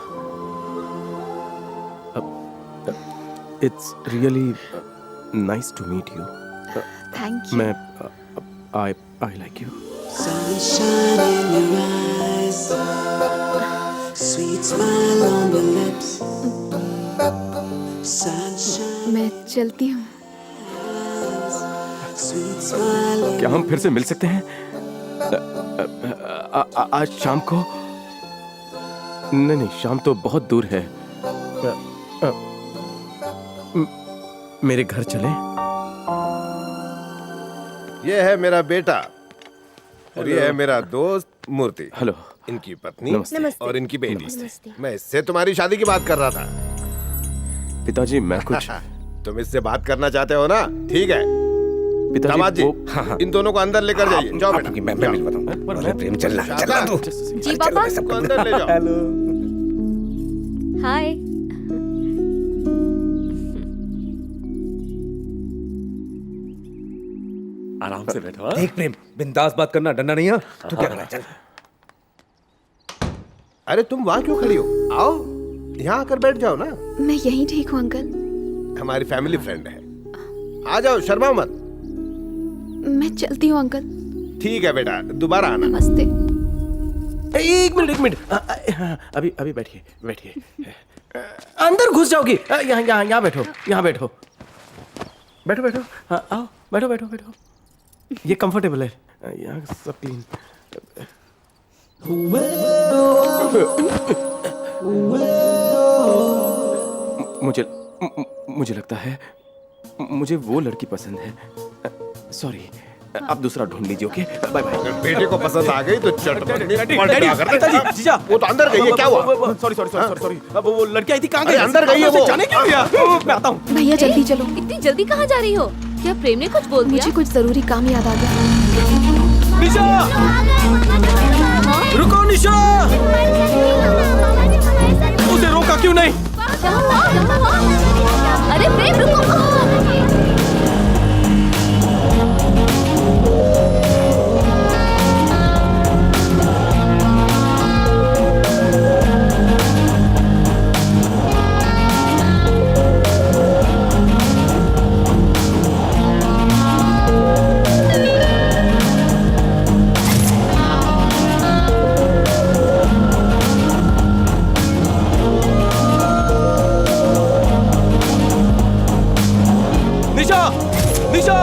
It's really nice to meet you. Thank you. मैं I like you. Sunshine in your eyes, sweet smile on your lips. Sunshine. मैं चलती हूँ। Sweet smile. क्या हम फिर से मिल सकते हैं? आज शाम को? नहीं, शाम तो बहुत दूर है। मेरे घर चलें? ये है मेरा बेटा और ये है मेरा दोस्त मूर्ति। हेलो। इनकी पत्नी नमस्ते। और इनकी बेटी। मैं इससे तुम्हारी शादी की बात कर रहा था। पिताजी मैं कुछ तुम इससे बात करना चाहते हो ना? ठीक है पिताजी, दामाद जी, इन दोनों को अंदर लेकर जाइए। जाओ बेटा। मैं मिलवाता हूँ। प्रेम चल रहा है। जी पापा। इसको अंदर ले जाओ। हाय। आराम से बैठो। देख प्रेम, बिंदास बात करना, डरना नहीं है। तू क्या कर रहा है? चल। अरे तुम वहाँ क्यों खड़ी हो? आओ यहाँ आकर बैठ जाओ ना। मैं यहीं ठीक हूँ अंकल। हमारी फैमिली फ्रेंड है, आ जाओ, शर्मा मत। मैं चलती हूँ अंकल। ठीक है बेटा, दोबारा आना। नमस्ते। एक मिनट। अभी बैठिए। अंदर घुस जाओगी। यहाँ बैठो। बैठो। हाँ, आओ बैठो। ये कंफर्टेबल है। यहाँ सब क्लीन। मुझे लगता है मुझे वो लड़की पसंद है। सॉरी, आप दूसरा ढूंढ लीजिए। Okay, bye bye. बेटे को पसंद आ गई तो जीजा, वो तो अंदर गई है। क्या हुआ? सॉरी। वो लड़की आई थी, कहाँ गई? अंदर गई है वो। जाने क्यों दिया? मैं आता हूँ। भैया जल्दी चलो। इतनी जल्दी कहाँ जा रही हो? क्या प्रेम ने कुछ बोल दिया? मुझे कुछ जरूरी काम याद आ गया। निशा, रुको निशा। उसे रोका क्यों नहीं? अरे प्रेम रुको। निशा।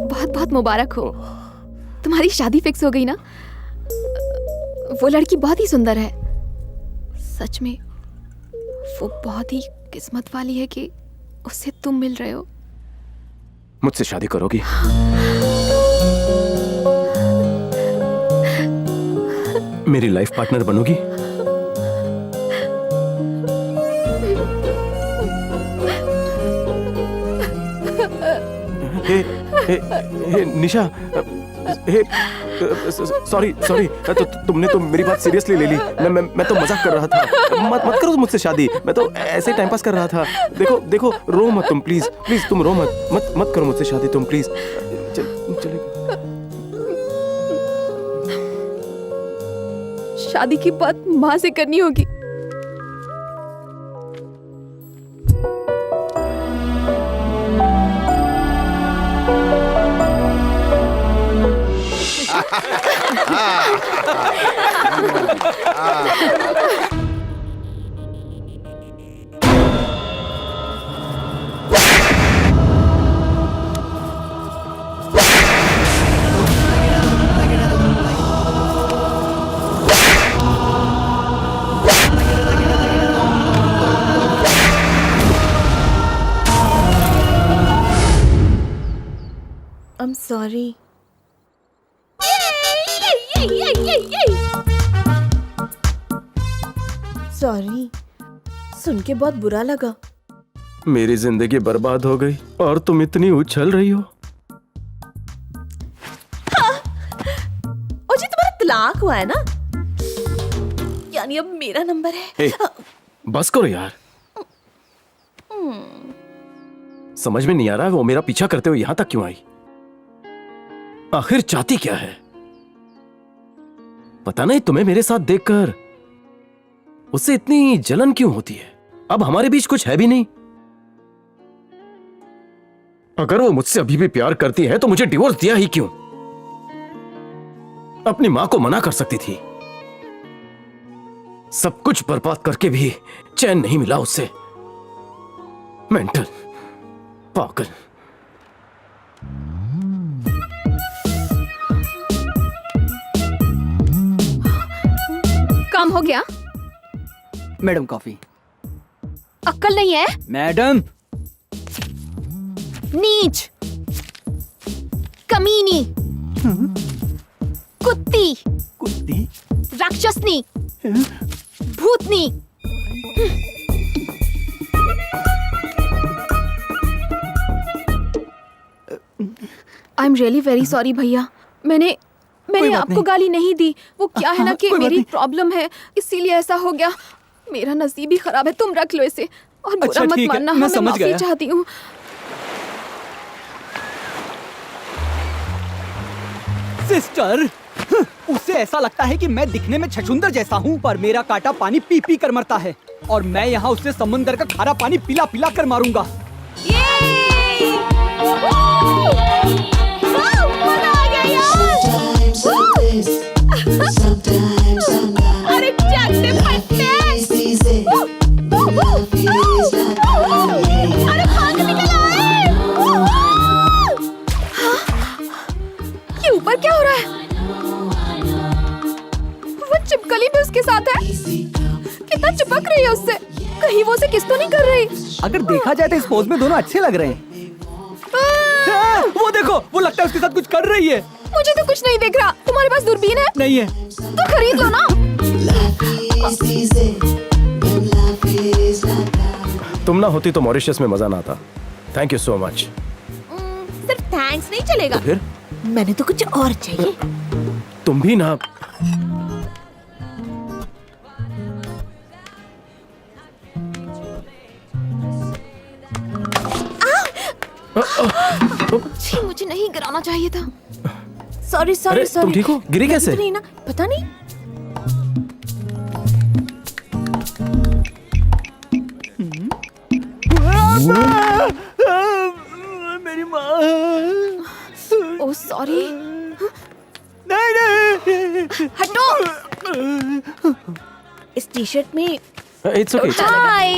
बहुत मुबारक हो। तुम्हारी शादी फिक्स हो गई ना? वो लड़की बहुत ही सुंदर है। सच में वो बहुत ही किस्मत वाली है कि उससे तुम मिल रहे हो। मुझसे शादी करोगी? मेरी लाइफ पार्टनर बनोगी? हे निशा, सॉरी, तुमने तो मेरी बात सीरियसली ले ली। मैं तो मजाक कर रहा था। मत करो मुझसे शादी। मैं तो ऐसे टाइम पास कर रहा था। देखो, रो मत तुम, प्लीज तुम रो मत करो मुझसे शादी तुम, प्लीज। चलेगा। शादी की बात माँ से करनी होगी। सॉरी। सॉरी, सुन के बहुत बुरा लगा। मेरी जिंदगी बर्बाद हो गई और तुम इतनी उछल रही हो। और जी तुम्हारा तलाक हुआ है ना, यानी अब मेरा नंबर है। ए, बस करो यार। समझ में नहीं आ रहा है वो मेरा पीछा करते हुए यहां तक क्यों आई। आखिर चाहती क्या है? पता नहीं तुम्हें मेरे साथ देखकर उससे इतनी जलन क्यों होती है। अब हमारे बीच कुछ है भी नहीं। अगर वो मुझसे अभी भी प्यार करती है तो मुझे डिवोर्स दिया ही क्यों? अपनी मां को मना कर सकती थी। सब कुछ बर्बाद करके भी चैन नहीं मिला उससे। मेंटल पागल। काम हो गया? Madam coffee. अक्ल नहीं है? मैडम। नीच, कमीनी, कुत्ती, राक्षसनी, भूतनी। I am really very sorry भैया। मैंने आपको गाली नहीं दी। वो क्या है ना कि मेरी प्रॉब्लम है, इसीलिए ऐसा हो गया। मेरा नसीब ही खराब है। तुम रख लो इसे और बुरा मत मानना। मैं माफी चाहती हूँ। सिस्टर, उसे ऐसा लगता है कि मैं दिखने में छछूंदर जैसा हूँ, पर मेरा कांटा पानी पी पी कर मरता है और मैं यहाँ उससे समुंदर का खारा पानी पिला पिला कर मारूंगा। अरे चट्टे फट्टे। अरे भाग निकल आए। ये ऊपर क्या हो रहा है? वो चिपकली भी उसके साथ है। कितना चिपक रही है उससे। कहीं वो उसे किस तो नहीं कर रही। अगर देखा जाए तो इस पोज में दोनों अच्छे लग रहे हैं। वो देखो, वो लगता है उसके साथ कुछ कर रही है। मुझे तो कुछ नहीं दिख रहा। तुम्हारे पास दूरबीन है? नहीं है। तो खरीद लो ना। तुम ना होती तो मॉरिशस में मजा ना आता। Thank you so much. सिर्फ थैंक्स नहीं चलेगा। तो फिर मैंने तो कुछ और चाहिए। तुम भी ना। छी, मुझे नहीं गिराना चाहिए था। सॉरी सॉरी अरे, सॉरी। तुम ठीक हो? गिरी कैसे? नहीं ना, पता नहीं। मेरी माँ। Oh sorry. नहीं। हटो। इस टी शर्ट में it's okay. Hi.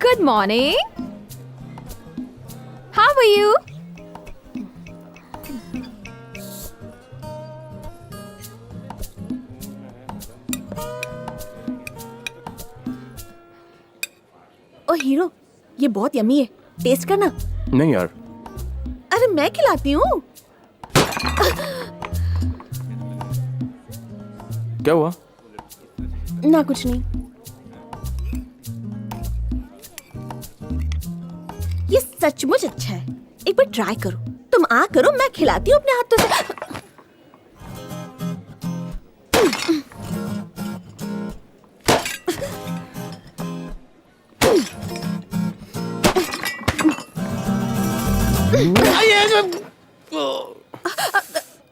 Good morning. How are you? Oh hero, ये बहुत यमी है। टेस्ट करना। नहीं यार। अरे मैं खिलाती हूँ। क्या हुआ? ना कुछ नहीं। ये सचमुच अच्छा है। एक बार ट्राई करो। तुम आ करो, मैं खिलाती हूँ अपने हाथों से।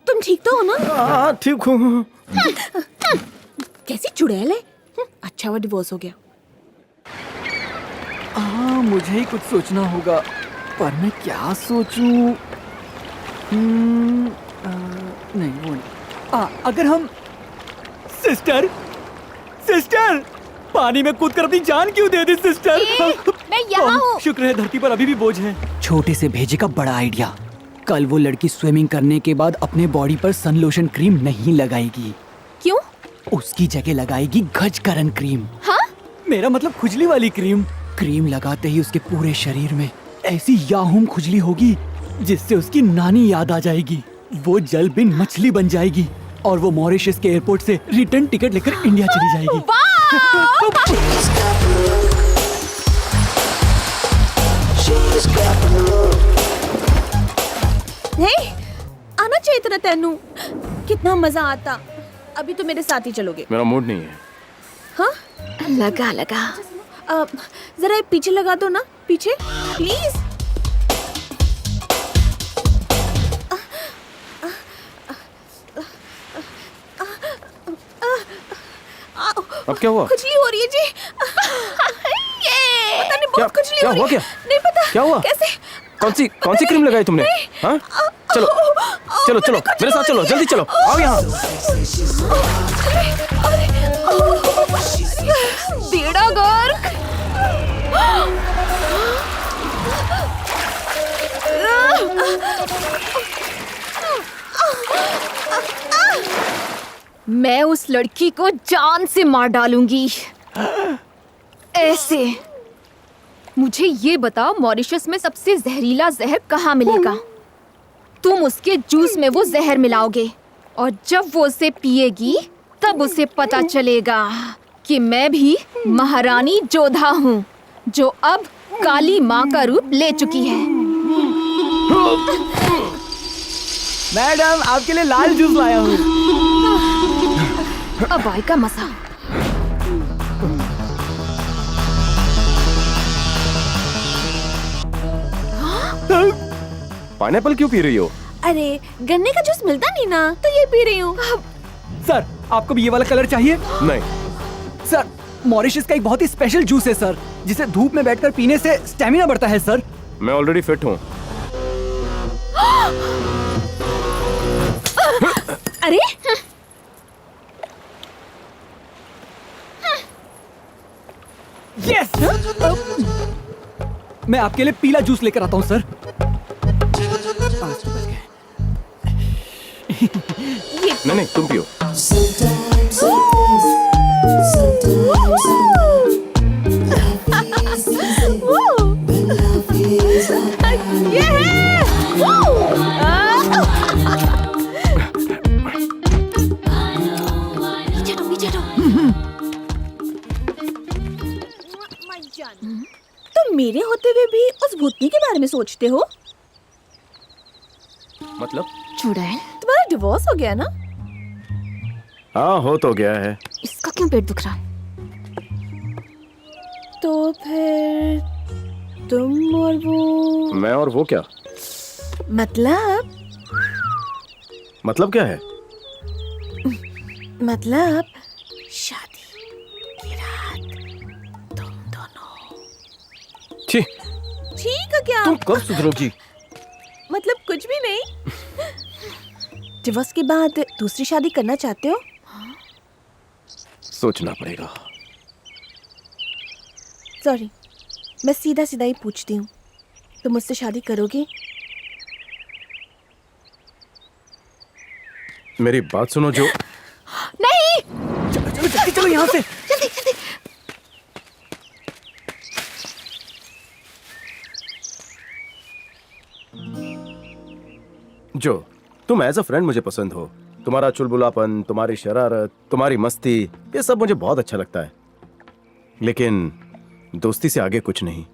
तुम ठीक तो हो ना? हाँ ठीक हूँ। कैसी चुड़ैल है। अच्छा वो डिवोर्स हो गया। मुझे ही कुछ सोचना होगा, पर मैं क्या सोचूं? नहीं वो नहीं। अगर हम सिस्टर पानी में कूद कर अपनी जान क्यों दे दी सिस्टर? मैं यहाँ हूँ। शुक्र है धरती पर अभी भी बोझ है। छोटे से भेजे का बड़ा आइडिया। कल वो लड़की स्विमिंग करने के बाद अपने बॉडी पर सन लोशन क्रीम नहीं लगाएगी। क्यों? उसकी जगह लगाएगी गजकरण क्रीम। हाँ? मेरा मतलब खुजली वाली क्रीम। क्रीम लगाते ही उसके पूरे शरीर में ऐसी याहूम खुजली होगी जिससे उसकी नानी याद आ जाएगी। वो जल बिन मछली बन जाएगी और वो मॉरिशस के एयरपोर्ट से रिटर्न टिकट लेकर इंडिया चली जाएगी। आना चाहिए था तेनू, कितना मजा आता। अभी तो मेरे साथ ही चलोगे। मेरा मूड नहीं है। हाँ लगा लगा। जरा पीछे लगा दो ना, पीछे प्लीज। अब क्या हुआ? खुजली हो रही है जी। पता नहीं बहुत खुजली क्या हो रही हुआ? है। क्या नहीं पता क्या हुआ? कैसे? कौन सी क्रीम लगाई तुमने? हाँ चलो चलो चलो मेरे साथ चलो, जल्दी चलो, आओ यहाँ। बेड़ा गर्क। मैं उस लड़की को जान से मार डालूंगी। ऐसे। मुझे ये बताओ, मॉरिशस में सबसे जहरीला जहर कहाँ मिलेगा? तुम उसके जूस में वो जहर मिलाओगे और जब वो उसे पिएगी तब उसे पता चलेगा कि मैं भी महारानी जोधा हूँ, जो अब काली माँ का रूप ले चुकी है। मैडम, आपके लिए लाल जूस लाया हूँ। अब आए का मजा। पाइनएप्पल क्यों पी रही हो? अरे गन्ने का जूस मिलता नहीं ना, तो ये पी रही हूँ। सर, आपको भी ये वाला कलर चाहिए? नहीं सर, मॉरिशस का एक बहुत ही स्पेशल जूस है सर, जिसे धूप में बैठकर पीने से स्टेमिना बढ़ता है सर। मैं ऑलरेडी फिट हूँ। अरे यस! मैं आपके लिए पीला जूस लेकर आता हूँ सर। नहीं तुम पियो। तुम मेरे होते हुए भी उस भूतनी के बारे में सोचते हो? मतलब? चुड़ैल, तुम्हारा डिवोर्स हो गया ना? हाँ हो तो गया है। इसका क्यों पेट दुख रहा है? तो फिर तुम और वो? मैं और वो क्या? मतलब क्या है? मतलब शादी की रात तुम दोनों। छी, ठीक है क्या? तुम कब सुधरोगी? मतलब कुछ भी नहीं। डिवोर्स के बाद दूसरी शादी करना चाहते हो? सोचना पड़ेगा। सॉरी, मैं सीधा सीधा ही पूछती हूँ, तुम मुझसे शादी करोगे? मेरी बात सुनो जो। नहीं। चलो चलो जल्दी चलो यहाँ से। जल्दी जल्दी। जो तुम एज अ फ्रेंड मुझे पसंद हो। तुम्हारा चुलबुलापन, तुम्हारी शरारत, तुम्हारी मस्ती, ये सब मुझे बहुत अच्छा लगता है। लेकिन दोस्ती से आगे कुछ नहीं।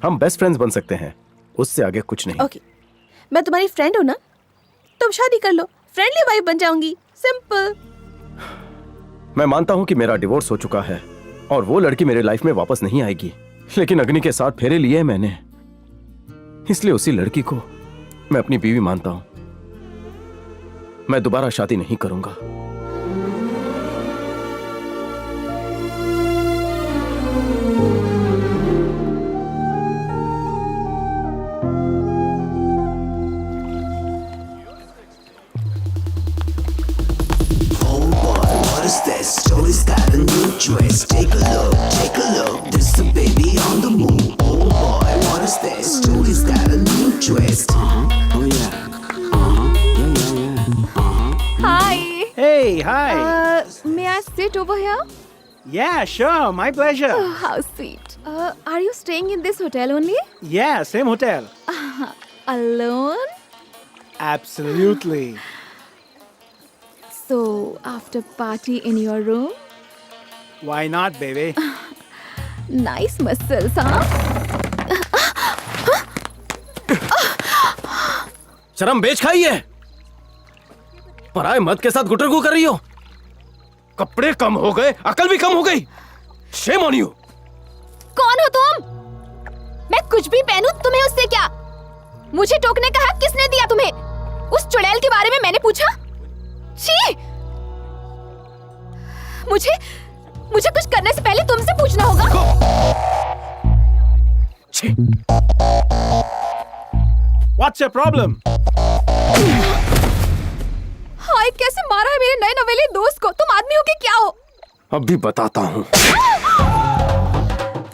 हम बेस्ट फ्रेंड्स बन सकते हैं, उससे आगे कुछ नहीं। ओके, मैं तुम्हारी फ्रेंड हूँ ना, तुम शादी कर लो, फ्रेंडली वाइफ बन जाऊंगी, सिंपल। मैं मानता हूँ कि मेरा डिवोर्स हो चुका है और वो लड़की मेरे लाइफ में वापस नहीं आएगी, लेकिन अग्नि के साथ फेरे लिए मैंने, इसलिए उसी लड़की को मैं अपनी बीवी मानता हूं। मैं दोबारा शादी नहीं करूंगा। Jody's got a new dress. Take a look. This the baby on the move. Oh boy, what is this? Jody's got a new dress. Oh yeah. Hi. Hey, hi. May I sit over here? Yeah, sure. My pleasure. Oh, how sweet. Are you staying in this hotel only? Yeah, same hotel. Alone? Absolutely. So, after party in your room? Why not, baby? Nice muscles, huh? शर्म बेच खाई है। पराए मर्द के साथ गुटरगू कर रही हो। कपड़े कम हो गए, अकल भी कम हो गई। Shame on you. कौन हो तुम? मैं कुछ भी पहनूं, तुम्हें उससे क्या? मुझे टोकने का हक किसने दिया तुम्हें? उस चुड़ैल के बारे में मैंने पूछा? छी! मुझे कुछ करने से पहले तुमसे पूछना होगा। छी! What's your problem? हाय, कैसे मारा है मेरे नए नवेले दोस्त को? तुम आदमी हो के क्या हो? अभी बताता हूँ।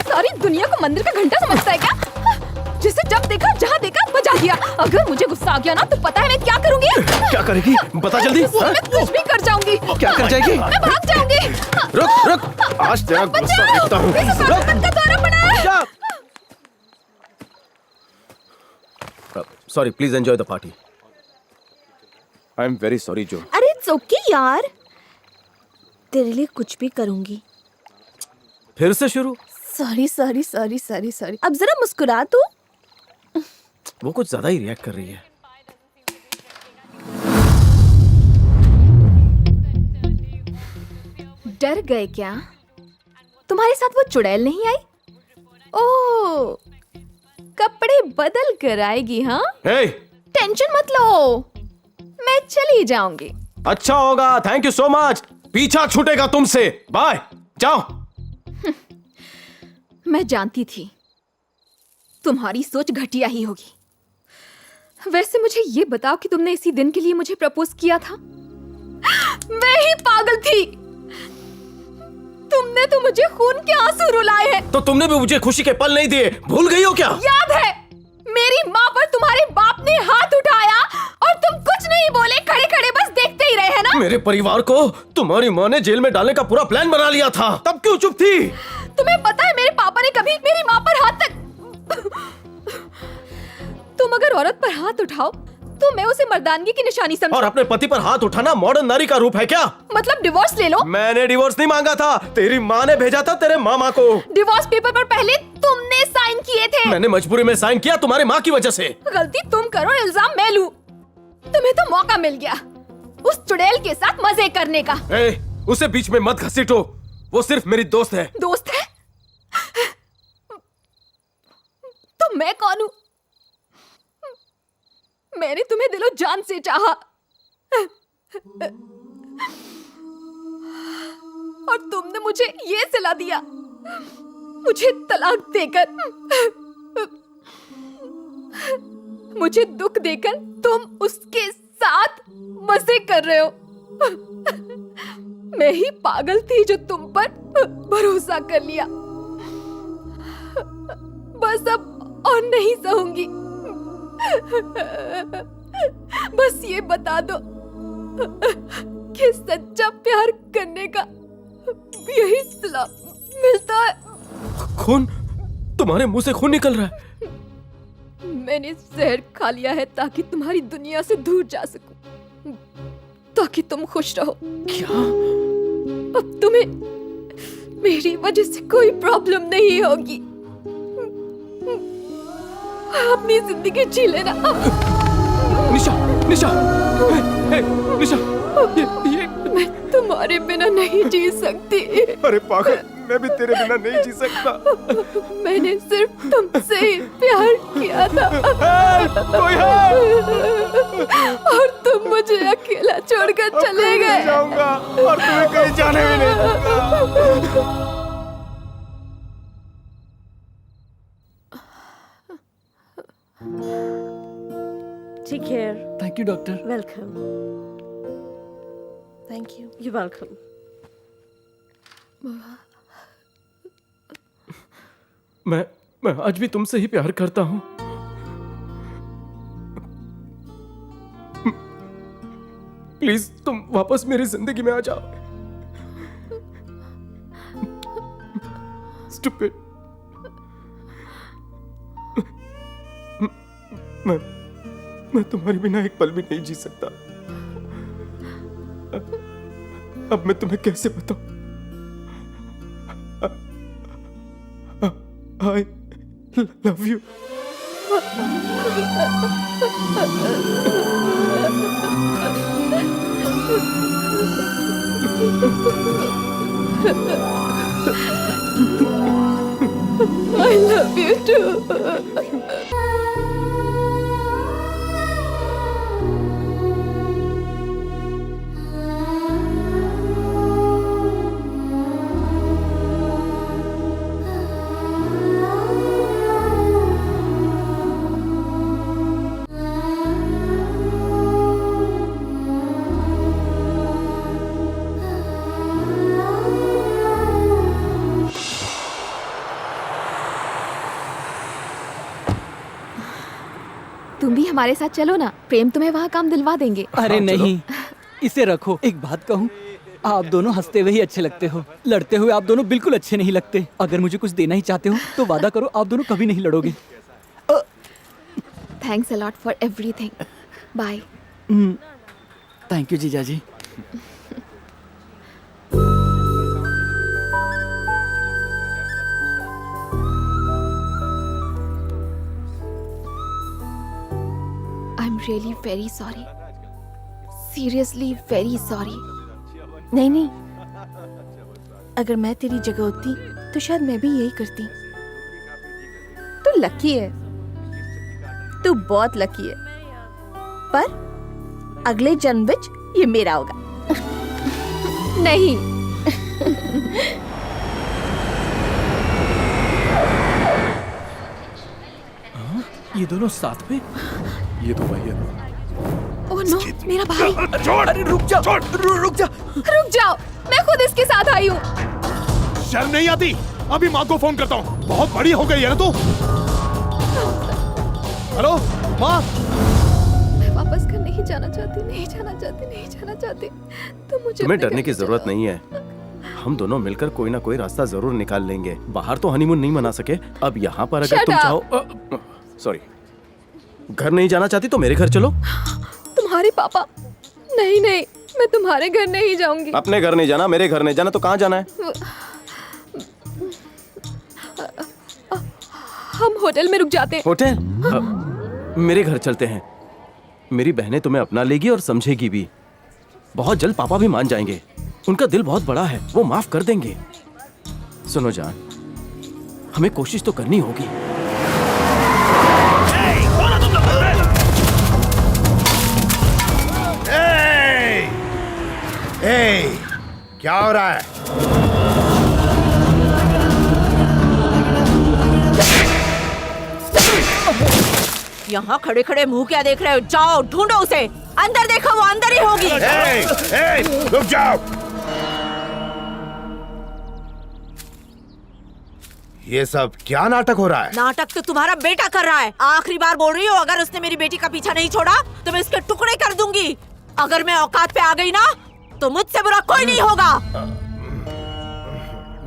सारी दुनिया को मंदिर का घंटा समझता है क्या? जिसे जब देखा जहाँ देखा बजा दिया। अगर मुझे गुस्सा आ गया ना तो पता है मैं क्या करूँगी? क्या करेगी? बता जल्दी। मैं कुछ भी कर जाऊंगी। क्या कर जाएगी? मैं भाग जाऊंगी। रुक, आज तेरा गुस्सा देखता हूँ। Sorry, please enjoy the party. I am very sorry, Joe. अरे इट्स ओके यार, तेरे लिए कुछ भी करूंगी। फिर से शुरू? Sorry sorry sorry sorry sorry. अब जरा मुस्कुरा तू। वो कुछ ज्यादा ही रिएक्ट कर रही है। डर गए क्या? तुम्हारे साथ वो चुड़ैल नहीं आई? ओह, कपड़े बदल कर आएगी, हाँ? Hey! टेंशन मत लो, मैं चली जाऊंगी। अच्छा होगा, थैंक यू सो मच। पीछा छूटेगा तुमसे। बाय, जाओ। मैं जानती थी तुम्हारी सोच घटिया ही होगी। वैसे मुझे ये बताओ कि तुमने इसी दिन के लिए मुझे प्रपोज किया था? मैं ही पागल थी। तुमने तो मुझे खून के आंसू रुलाए हैं। तो तुमने भी मुझे खुशी के पल नहीं दिए, भूल गई हो क्या? याद है, मेरी माँ पर तुम्हारे बाप ने हाथ उठाया और तुम कुछ नहीं बोले, खड़े खड़े बस देखते ही रहे, है ना? मेरे परिवार को तुम्हारी माँ ने जेल में डालने का पूरा प्लान बना लिया था, तब क्यों चुप थी? तुम्हें पता है मेरे पापा ने कभी मेरी माँ पर हाथ तक... तुम अगर औरत पर हाथ उठाओ तो मैं उसे मर्दानगी की निशानी समझूं। और अपने पति पर हाथ उठाना मॉडर्न नारी का रूप है क्या? मतलब डिवोर्स ले लो। मैंने डिवोर्स नहीं मांगा था, तेरी माँ ने भेजा था तेरे मामा को। डिवोर्स पेपर पर पहले तुमने साइन किए थे। मैंने मजबूरी में साइन किया तुम्हारी माँ की वजह से। गलती तुम करो, इल्जाम मैं लूं। तुम्हें तो मौका मिल गया उस चुड़ैल के साथ मजे करने का। उसे बीच में मत घसीटो, वो सिर्फ मेरी दोस्त है। दोस्त है? तो मैं कौन हूँ? मैंने तुम्हें दिलो जान से चाहा और तुमने मुझे ये सिला दिया, मुझे तलाक देकर, मुझे दुख देकर तुम उसके साथ मजे कर रहे हो। मैं ही पागल थी जो तुम पर भरोसा कर लिया। बस अब और नहीं सहूंगी। बस ये बता दो कि सच्चा प्यार करने का यही सिला मिलता है। खून? तुम्हारे मुंह से खून निकल रहा है। मैंने जहर खा लिया है ताकि तुम्हारी दुनिया से दूर जा सकूं, ताकि तुम खुश रहो। क्या? अब तुम्हें मेरी वजह से कोई प्रॉब्लम नहीं होगी। अपनी जिंदगी जी लेना। निशा, निशा, निशा, ये मैं तुम्हारे बिना नहीं जी सकती। अरे पागल, मैं भी तेरे बिना नहीं जी सकता। मैंने सिर्फ तुमसे ही प्यार किया था। कोई है? और तुम मुझे अकेला छोड़कर चले गए। जाऊंगा और तुम्हें कहीं जाने भी नहीं दूंगा। ठीक है। Thank you doctor. Welcome. Thank you. You welcome. मैं आज भी तुमसे ही प्यार करता हूँ। प्लीज तुम वापस मेरी जिंदगी में आ जाओ। Stupid. मैं तुम्हारे बिना एक पल भी नहीं जी सकता। अब मैं तुम्हें कैसे बताऊं? I love you. I love you too. तुम भी हमारे साथ चलो ना, प्रेम तुम्हें वहाँ काम दिलवा देंगे। अरे नहीं, इसे रखो। एक बात कहूँ, आप दोनों हंसते हुए ही अच्छे लगते हो, लड़ते हुए आप दोनों बिल्कुल अच्छे नहीं लगते। अगर मुझे कुछ देना ही चाहते हो तो वादा करो आप दोनों कभी नहीं लड़ोगे। Thanks a lot for everything. Bye. Thank you जीजा जी। I'm really very sorry. Seriously very sorry. नहीं नहीं, अगर मैं तेरी जगह होती तो शायद मैं भी यही करती। तू लकी है, तू बहुत लकी है, पर अगले जन्म विच ये मेरा होगा। नहीं। ये दोनों साथ में? ये तो वही है। ओह नो, मेरा भाई। अरे रुक जा, रुक जा, रुक जाओ, मैं खुद इसके साथ आई हूँ। शर्म नहीं आती? अभी माँ को फोन करता हूँ, बहुत बड़ी हो गई है ना तू। हेलो माँ। मैं वापस घर नहीं जाना चाहती, नहीं जाना चाहती, नहीं जाना चाहती। तो मुझे तुम्हें डरने की जरूरत नहीं है। हम दोनों मिलकर कोई ना कोई रास्ता जरूर निकाल लेंगे। बाहर तो हनीमून नहीं मना सके, अब यहाँ पर अगर तुम चाहो। सॉरी, घर नहीं जाना चाहती तो मेरे घर चलो। तुम्हारे पापा? नहीं नहीं, मैं तुम्हारे घर नहीं जाऊंगी। अपने घर नहीं जाना, मेरे घर नहीं जाना, तो कहाँ जाना है? हम होटल में रुक जाते हैं। होटल? मेरे घर चलते हैं। मेरी बहनें तुम्हें अपना लेगी और समझेगी भी। बहुत जल्द पापा भी मान जाएंगे। उनका दिल बहुत बड़ा है, वो माफ कर देंगे। सुनो जान, हमें कोशिश तो करनी होगी। क्या हो रहा है? यहाँ खड़े खड़े मुंह क्या देख रहे हो? जाओ ढूंढो उसे, अंदर देखो, वो अंदर ही होगी। रुक जाओ। ये सब क्या नाटक हो रहा है? नाटक तो तुम्हारा बेटा कर रहा है। आखिरी बार बोल रही हो, अगर उसने मेरी बेटी का पीछा नहीं छोड़ा तो मैं इसके टुकड़े कर दूंगी। अगर मैं औकात पे आ गई ना तो मुझसे बुरा कोई नहीं होगा।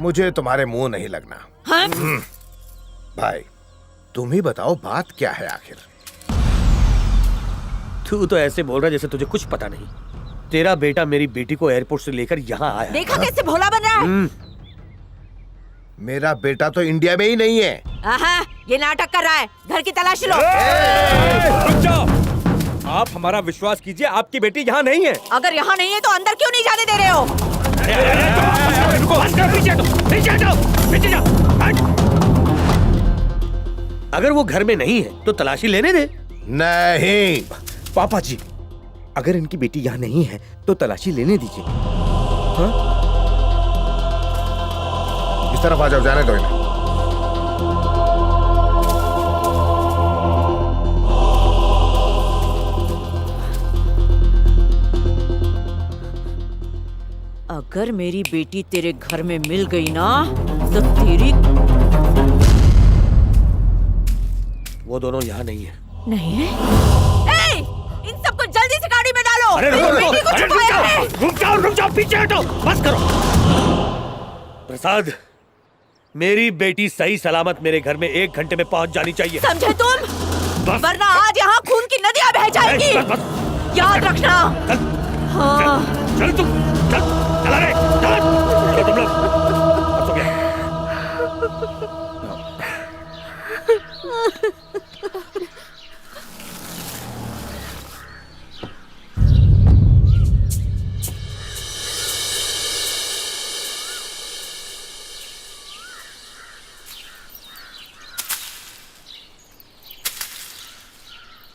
मुझे तुम्हारे मुंह नहीं लगना। हाँ? भाई तुम ही बताओ बात क्या है आखिर? तू तो ऐसे बोल रहा जैसे तुझे कुछ पता नहीं। तेरा बेटा मेरी बेटी को एयरपोर्ट से लेकर यहाँ आया। देखा कैसे भोला बन रहा है? मेरा बेटा तो इंडिया में ही नहीं है। ये नाटक कर रहा है। घर की तलाशी लो। रुक जाओ, आप हमारा विश्वास कीजिए, आपकी बेटी यहाँ नहीं है। अगर यहाँ नहीं है तो अंदर क्यों नहीं जाने दे रहे हो? अगर वो घर में नहीं है तो तलाशी लेने दे। नहीं पापा जी, अगर इनकी बेटी यहाँ नहीं है तो तलाशी लेने दीजिए। हाँ? इस तरफ आ जाओ, जाने दो इन्हें। अगर मेरी बेटी तेरे घर में मिल गई ना तो तेरी। वो दोनों यहाँ नहीं है। नहीं है? इन सबको जल्दी से गाड़ी में डालो। अरे रुक जाओ, पीछे हटो, बस करो। प्रसाद, मेरी बेटी सही सलामत मेरे घर में 1 घंटे में पहुंच जानी चाहिए। समझे तुम? वरना आज यहाँ खून की नदियाँ बह जाएंगी। याद रखना। हाँ। चल तुम, चला रे, चलो तुम लोग। अब तो क्या?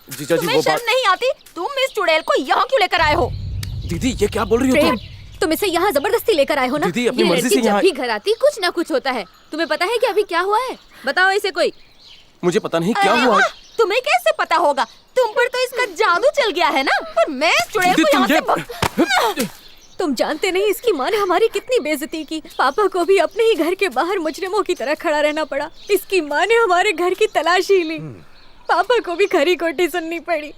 जीजा जी तुम्हें वो शर्म बात। नहीं आती? तुम इस चुड़ैल को यहाँ क्यों लेकर आए हो? दीदी ये क्या बोल रही हो प्रेम, तुम? तुम इसे यहाँ जबरदस्ती लेकर आए हो ना? दीदी, अपनी ये मर्जी लड़की से जब यहाँ- भी घर आती कुछ ना कुछ होता है। तुम्हें पता है कि अभी क्या हुआ है? बताओ इसे कोई। मुझे पता नहीं क्या अरे हुआ। वाह, तुम्हें कैसे पता होगा? तुम पर तो इसका जादू चल गया है ना। पर मैं इस चुड़ैल को यहाँ से तुम जानते नहीं इसकी माँ ने हमारी कितनी बेइज्जती की। पापा को भी अपने ही घर के बाहर मुजरिमों की तरह खड़ा रहना पड़ा। इसकी माँ ने हमारे घर की तलाशी ली। पापा को भी खरी खोटी सुननी पड़ी।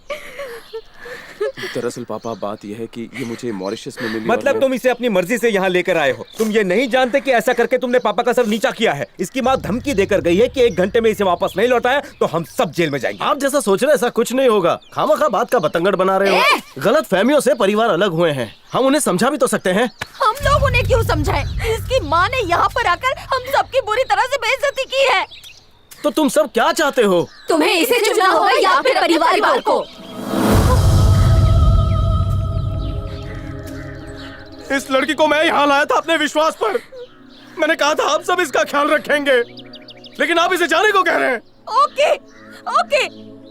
दरअसल पापा बात यह है कि ये मुझे मॉरिशस में मिली। मतलब तुम इसे अपनी मर्जी से यहाँ लेकर आए हो। तुम ये नहीं जानते कि ऐसा करके तुमने पापा का सर नीचा किया है। इसकी माँ धमकी देकर गई है कि 1 घंटे में इसे वापस नहीं लौटाया तो हम सब जेल में जाएंगे। आप जैसा सोच रहे ऐसा कुछ नहीं होगा। खामखा बात का बतंगड़ बना रहे हो। गलत फहमियों से परिवार अलग हुए हैं। हम उन्हें समझा भी तो सकते हैं। हम लोग उन्हें क्यों समझाएं? इसकी माँ ने यहाँ पर आकर हम सबकी बुरी तरह से बेइज्जती की है। तो तुम सब क्या चाहते हो? तुम्हें इसे चुनना होगा या फिर परिवार को। इस लड़की को मैं यहाँ लाया था अपने विश्वास पर। मैंने कहा था आप सब इसका ख्याल रखेंगे, लेकिन आप इसे जाने को कह रहे हैं। ओके, ओके,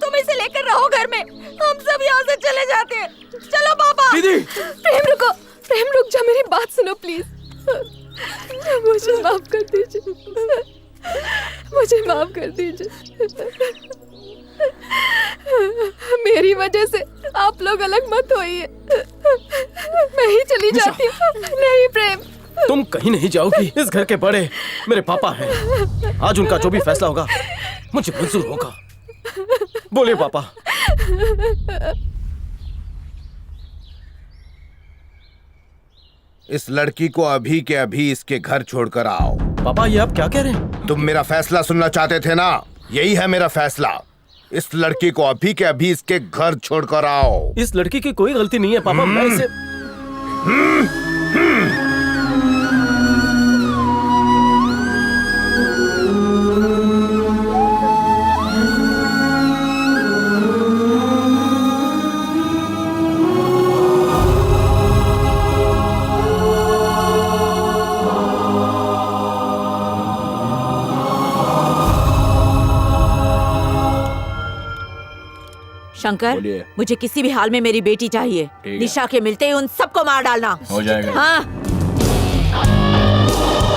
तुम इसे लेकर रहो घर में। हम सब यहाँ से चले जाते हैं। चलो पापा। दीदी। प्रेम रुको, प्रेम रुक जा, मेरी बात सुनो प्लीज। मुझे माफ कर दीजिए, मुझे माफ कर दीजिए। मेरी वजह से आप लोग अलग मत होइए। मैं ही चली जाती हूँ। नहीं प्रेम, तुम कहीं नहीं जाओगी। इस घर के बड़े मेरे पापा हैं। आज उनका जो भी फैसला होगा मुझे मंजूर होगा। बोलिए पापा। इस लड़की को अभी के अभी इसके घर छोड़कर आओ। पापा ये आप क्या कह रहे हैं? तुम मेरा फैसला सुनना चाहते थे ना? यही है मेरा फैसला। इस लड़की को अभी के अभी इसके घर छोड़कर आओ। इस लड़की की कोई गलती नहीं है पापा। मैं इसे शंकर, मुझे किसी भी हाल में मेरी बेटी चाहिए। निशा के मिलते ही उन सबको मार डालना। हो जाएगा। हाँ।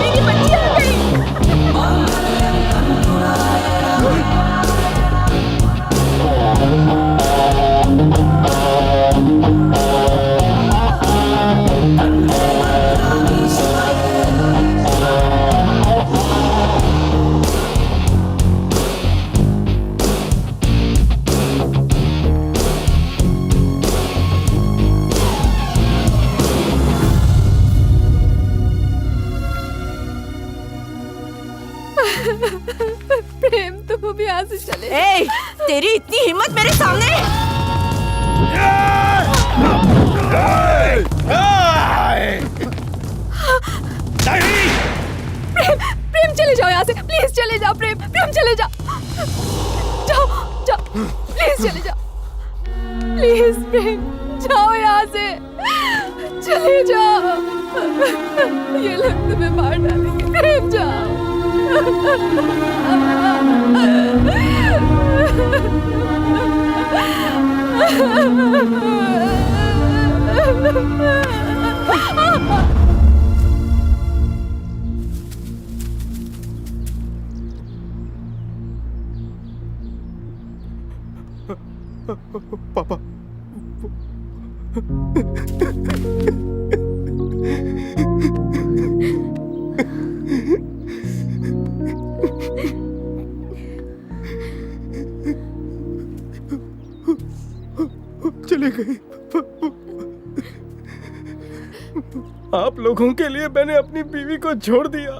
मेरी बच्ची आ गई। प्रेम तुम भी यहाँ से चले। ए, तेरी इतनी हिम्मत मेरे सामने? प्रेम, प्रेम चले जाओ यहाँ से, प्लीज चले जाओ। प्रेम, प्रेम चले जाओ, जाओ जाओ, प्लीज चले जाओ। प्लीज प्रेम जाओ यहाँ से, चले जाओ। ये लोग तुम्हें मार डालेंगे। प्रेम जाओ। पापा चले गए। आप लोगों के लिए मैंने अपनी बीवी को छोड़ दिया।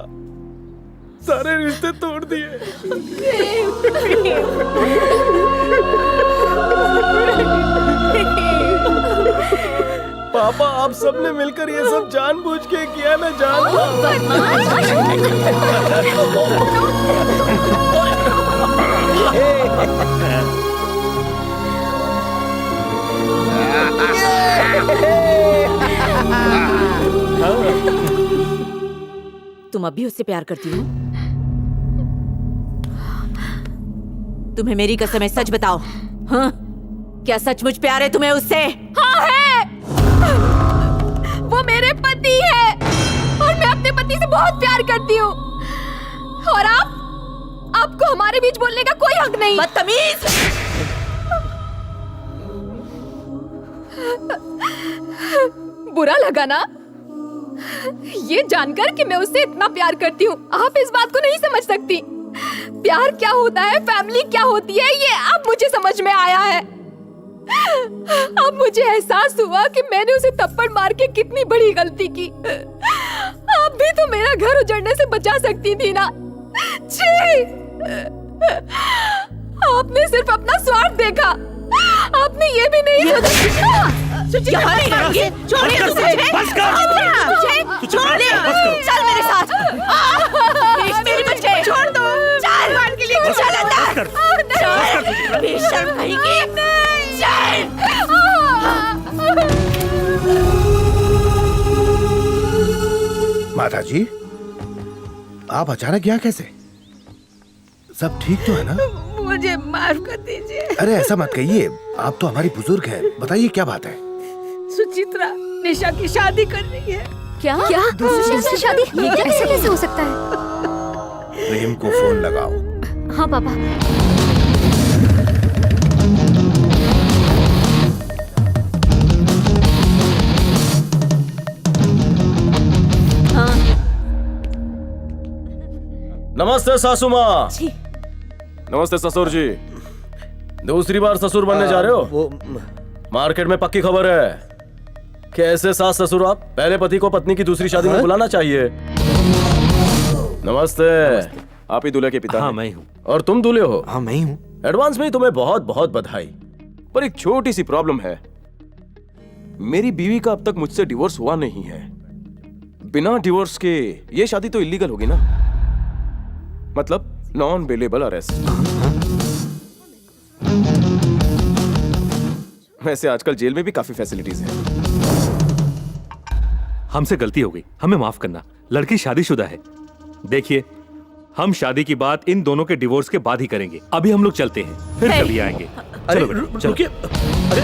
सारे रिश्ते तोड़ दिए। पापा आप सबने मिलकर ये सब जानबूझ के किया ना, तुम अब भी उससे प्यार करती हो? तुम्हें मेरी कसम है, सच बताओ। हाँ? क्या सचमुच प्यार है तुम्हें उससे? हाँ है। वो मेरे पति है और मैं अपने पति से बहुत प्यार करती हूँ। और आपको हमारे बीच बोलने का कोई हक नहीं। बदतमीज! बुरा लगा ना ये जानकर कि मैं उससे इतना प्यार करती हूँ? आप इस बात को नहीं समझ सकती। प्यार क्या होता है, फैमिली क्या होती है, ये अब मुझे समझ में आया है। अब मुझे एहसास हुआ कि मैंने उसे थप्पड़ मार के कितनी बड़ी गलती की। आप भी तो मेरा घर उजड़ने से बचा सकती थी ना। छी! आपने सिर्फ अपना स्वार्थ देखा। आपने ये भी नहीं सोचा। यहाँ नहीं रहेंगे। छोड़िए मुझे। छोड़ दे। चल मेरे साथ। मेरी मुझे छोड़ दो। चल के लिए चल अंदर। चल बेशर्म कहीं की। माता जी, आप अचानक यहाँ कैसे? सब ठीक तो है ना? मुझे माफ कर दीजिए। अरे ऐसा मत कहिए, आप तो हमारी बुजुर्ग हैं। बताइए क्या बात है? सुचित्रा निशा की शादी कर रही है। क्या दूसरी शादी? ये कैसे हो सकता है? प्रेम को फोन लगाओ। हाँ पापा। नमस्ते सासू माँ। नमस्ते ससुर जी। दूसरी बार ससुर बनने जा रहे हो? वो मार्केट में पक्की खबर है। कैसे सास ससुर आप? पहले पति को पत्नी की दूसरी शादी में बुलाना चाहिए। नमस्ते। आप ही दूल्हे के पिता? हाँ मैं हूँ। और तुम दूल्हे हो? हाँ मैं ही हूँ। एडवांस में तुम्हें बहुत बहुत बधाई। पर एक छोटी सी प्रॉब्लम है, मेरी बीवी का अब तक मुझसे डिवोर्स हुआ नहीं है। बिना डिवोर्स के ये शादी तो इलीगल होगी ना, मतलब नॉन बेलेबल अरेस्ट। वैसे आजकल जेल में भी काफी फैसिलिटीज हैं। हमसे गलती हो गई, हमें माफ करना। लड़की शादीशुदा है। देखिए, हम शादी की बात इन दोनों के डिवोर्स के बाद ही करेंगे। अभी हम लोग चलते हैं, फिर कभी आएंगे। चलो बेटा, चलो। अरे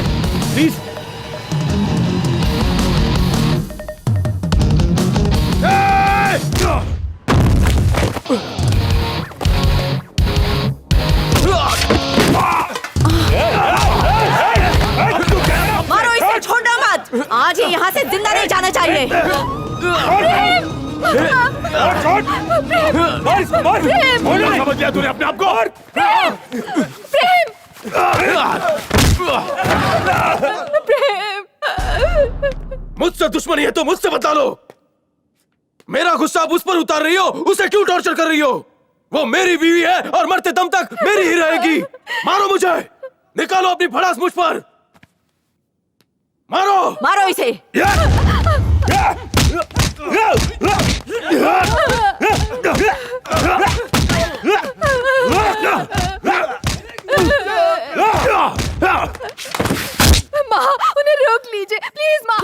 प्लीज। मारो इसे, छोड़ना मत। आज ही यहाँ से जिंदा नहीं जाना चाहिए। समझ लिया तूने अपने आप को? मुझसे दुश्मनी है तो मुझसे बता लो। मेरा गुस्सा आप उस पर उतार रही हो, उसे क्यों टॉर्चर कर रही हो? वो मेरी बीवी है और मरते दम तक मेरी ही रहेगी। मारो मुझे, निकालो अपनी भड़ास मुझ पर। मारो मारो इसे। माँ, उन्हें रोक लीजिए प्लीज माँ।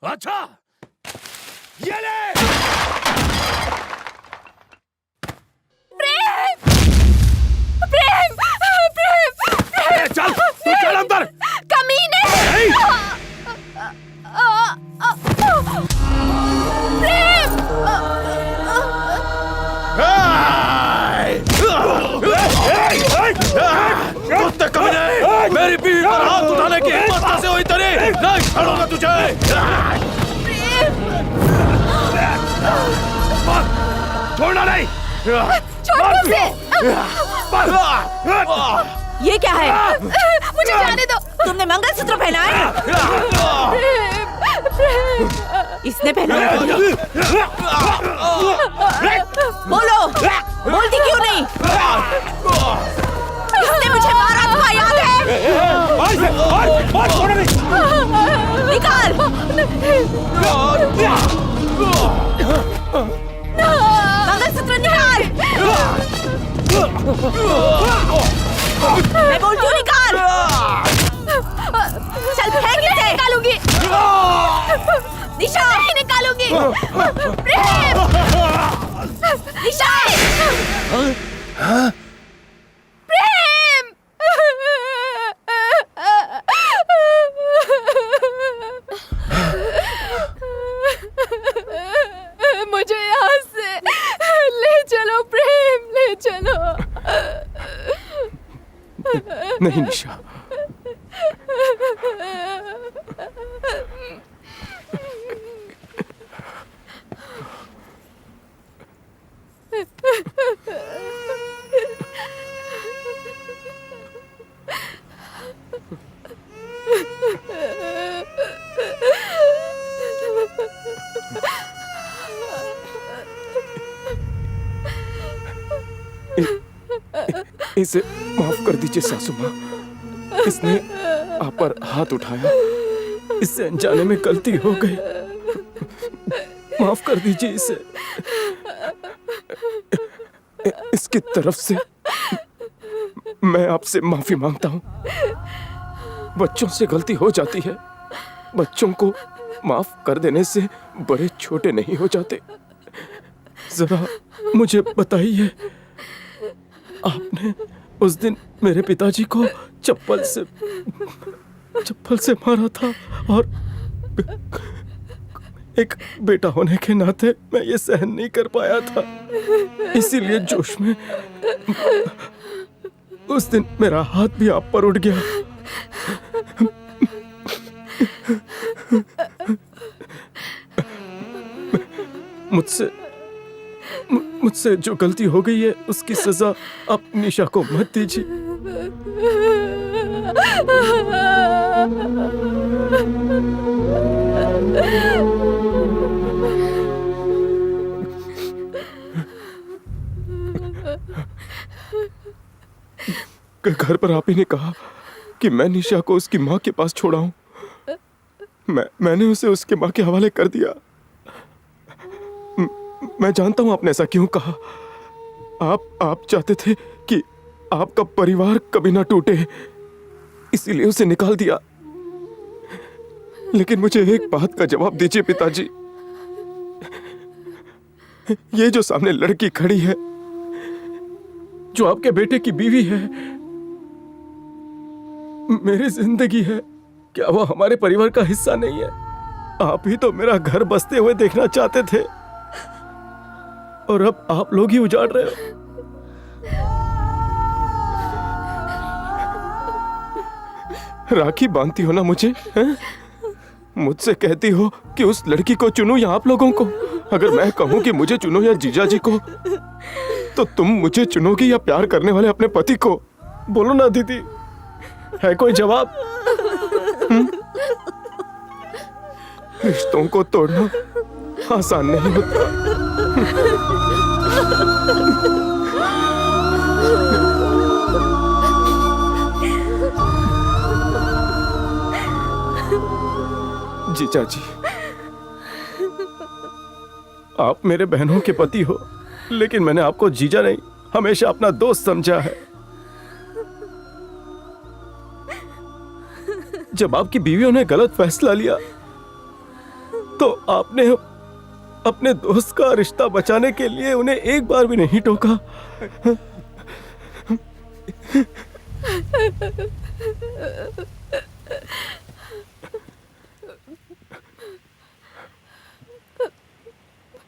अच्छा, ये ले। प्रेम, प्रेम, प्रेम, प्रेम। चल, तू चल अंदर। कमीने। प्रेम। कुत्ते कमीने, मेरी बीवी पर हाथ उठाने की हिम्मत कैसे हुई तेरी? नहीं छोड़ूंगा तुझे। छोड़ना नहीं। छोड़ मुझे। ये क्या है? मुझे जाने दो। तुमने मंगलसूत्र पहना है? इसने पहना है? बोलो, बोलती क्यों नहीं? इसने मुझे मारा था, याद है? निकाल। मंगलसूत्र निकाल। मैं बोलती हूँ निकाल। चल फेंक इसे। निकालूंगी। निशा नहीं निकालूंगी। प्रेम। निशा। प्रेम। मुझे यहाँ से ले चलो प्रेम, ले चलो। नहीं निशा, इसे माफ कर दीजिए सासू माँ। इसने आप पर हाथ उठाया, इससे अनजाने में गलती हो गई। माफ कर दीजिए इसे। इसकी तरफ से मैं आपसे माफी मांगता हूँ। बच्चों से गलती हो जाती है। बच्चों को माफ कर देने से बड़े छोटे नहीं हो जाते। जरा मुझे बताइए, आपने उस दिन मेरे पिताजी को चप्पल से मारा था और एक बेटा होने के नाते मैं ये सहन नहीं कर पाया था। इसीलिए जोश में उस दिन मेरा हाथ भी आप पर उठ गया। मुझसे जो गलती हो गई है उसकी सजा आप निशा को मत दीजिए। घर पर आप ही ने कहा कि मैं निशा को उसकी माँ के पास छोड़ा हूं। मैंने उसे उसके माँ के हवाले कर दिया। मैं जानता हूं आपने ऐसा क्यों कहा। आप चाहते थे कि आपका परिवार कभी ना टूटे, इसीलिए उसे निकाल दिया। लेकिन मुझे एक बात का जवाब दीजिए पिताजी। ये जो सामने लड़की खड़ी है, जो आपके बेटे की बीवी है, मेरी जिंदगी है, क्या वो हमारे परिवार का हिस्सा नहीं है? आप ही तो मेरा घर बसते हुए देखना चाहते थे और अब आप लोग ही उजाड़ रहे हो। राखी बांधती हो ना मुझे, हैं? मुझसे कहती हो कि उस लड़की को चुनूं या आप लोगों को। अगर मैं कहूं कि मुझे चुनो या जीजा जी को, तो तुम मुझे चुनोगी या प्यार करने वाले अपने पति को? बोलो ना दीदी, है कोई जवाब? रिश्तों को तोड़ना आसान नहीं होता। जीजा जी, आप मेरे बहनों के पति हो, लेकिन मैंने आपको जीजा नहीं, हमेशा अपना दोस्त समझा है। जब आपकी बीवियों ने गलत फैसला लिया, तो आपने अपने दोस्त का रिश्ता बचाने के लिए उन्हें एक बार भी नहीं टोका।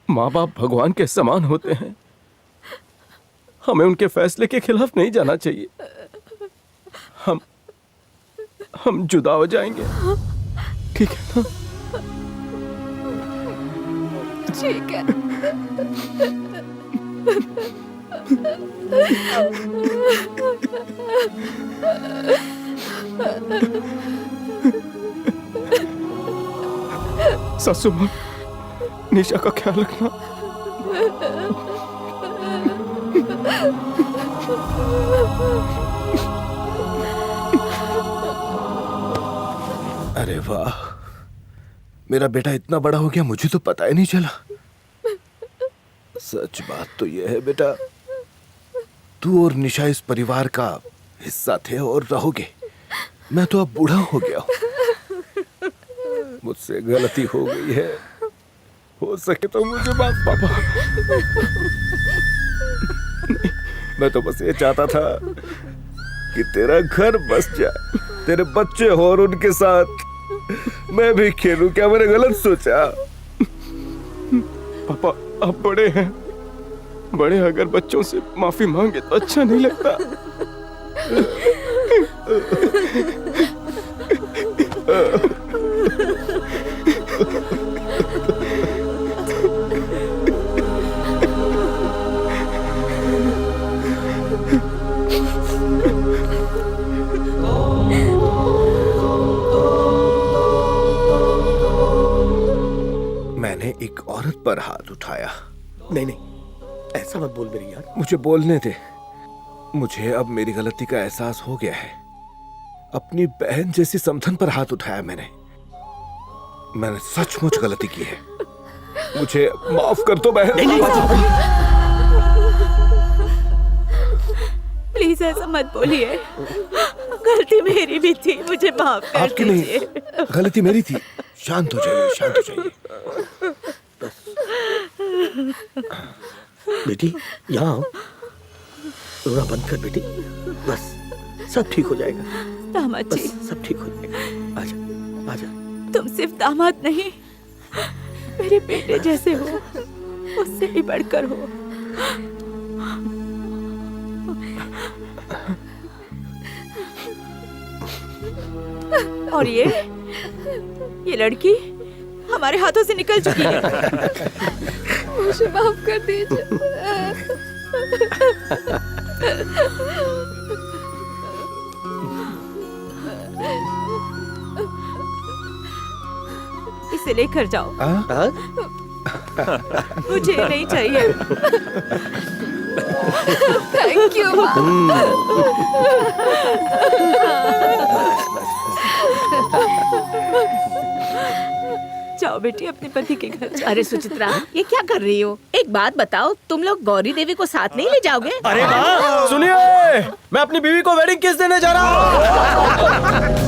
माँ बाप भगवान के समान होते हैं, हमें उनके फैसले के खिलाफ नहीं जाना चाहिए। हम जुदा हो जाएंगे, ठीक है ना? ठीक है। सासू माँ, निशा का ख्याल रखना। अरे वाह, मेरा बेटा इतना बड़ा हो गया, मुझे तो पता ही नहीं चला। सच बात तो यह है बेटा, तू और निशा इस परिवार का हिस्सा थे और रहोगे। मैं तो अब बूढ़ा हो गया हूं, मुझसे गलती हो गई है, हो सके तो मुझे माफ पापा। मैं तो बस ये चाहता था कि तेरा घर बस जाए, तेरे बच्चे हो और उनके साथ मैं भी खेलूं। क्या मैंने गलत सोचा? पापा आप बड़े हैं, बड़े अगर बच्चों से माफी मांगे तो अच्छा नहीं लगता। मैंने एक औरत पर हाथ उठाया। नहीं नहीं, ऐसा मत बोल मेरी यार। मुझे बोलने दे। मुझे अब मेरी गलती का एहसास हो गया है। अपनी बहन जैसी समधन पर हाथ उठाया मैंने सचमुच गलती की है। मुझे माफ कर दो बहन। प्लीज ऐसा मत बोलिए, गलती मेरी भी थी, मुझे माफ कर आपकी दीजिए। नहीं, गलती मेरी थी। शांत हो जाइए, शांत हो जाइए। बेटी यहाँ आओ, रोना बंद कर बेटी, बस सब ठीक हो जाएगा। दामाद जी, बस सब ठीक हो जाएगा। आजा आजा। तुम सिर्फ दामाद नहीं, मेरे बेटे जैसे हो, उससे भी बढ़कर हो। और ये लड़की हमारे हाथों से निकल चुकी है। मुझे माफ कर दीजिए। इसे लेकर जाओ। मुझे नहीं चाहिए। Thank you. जाओ बेटी, अपने पति के घर जाओ। अरे सुचित्रा, ये क्या कर रही हो? एक बात बताओ, तुम लोग गौरी देवी को साथ नहीं ले जाओगे? अरे सुनिए, मैं अपनी बीवी को वेडिंग किस देने जा रहा हूँ।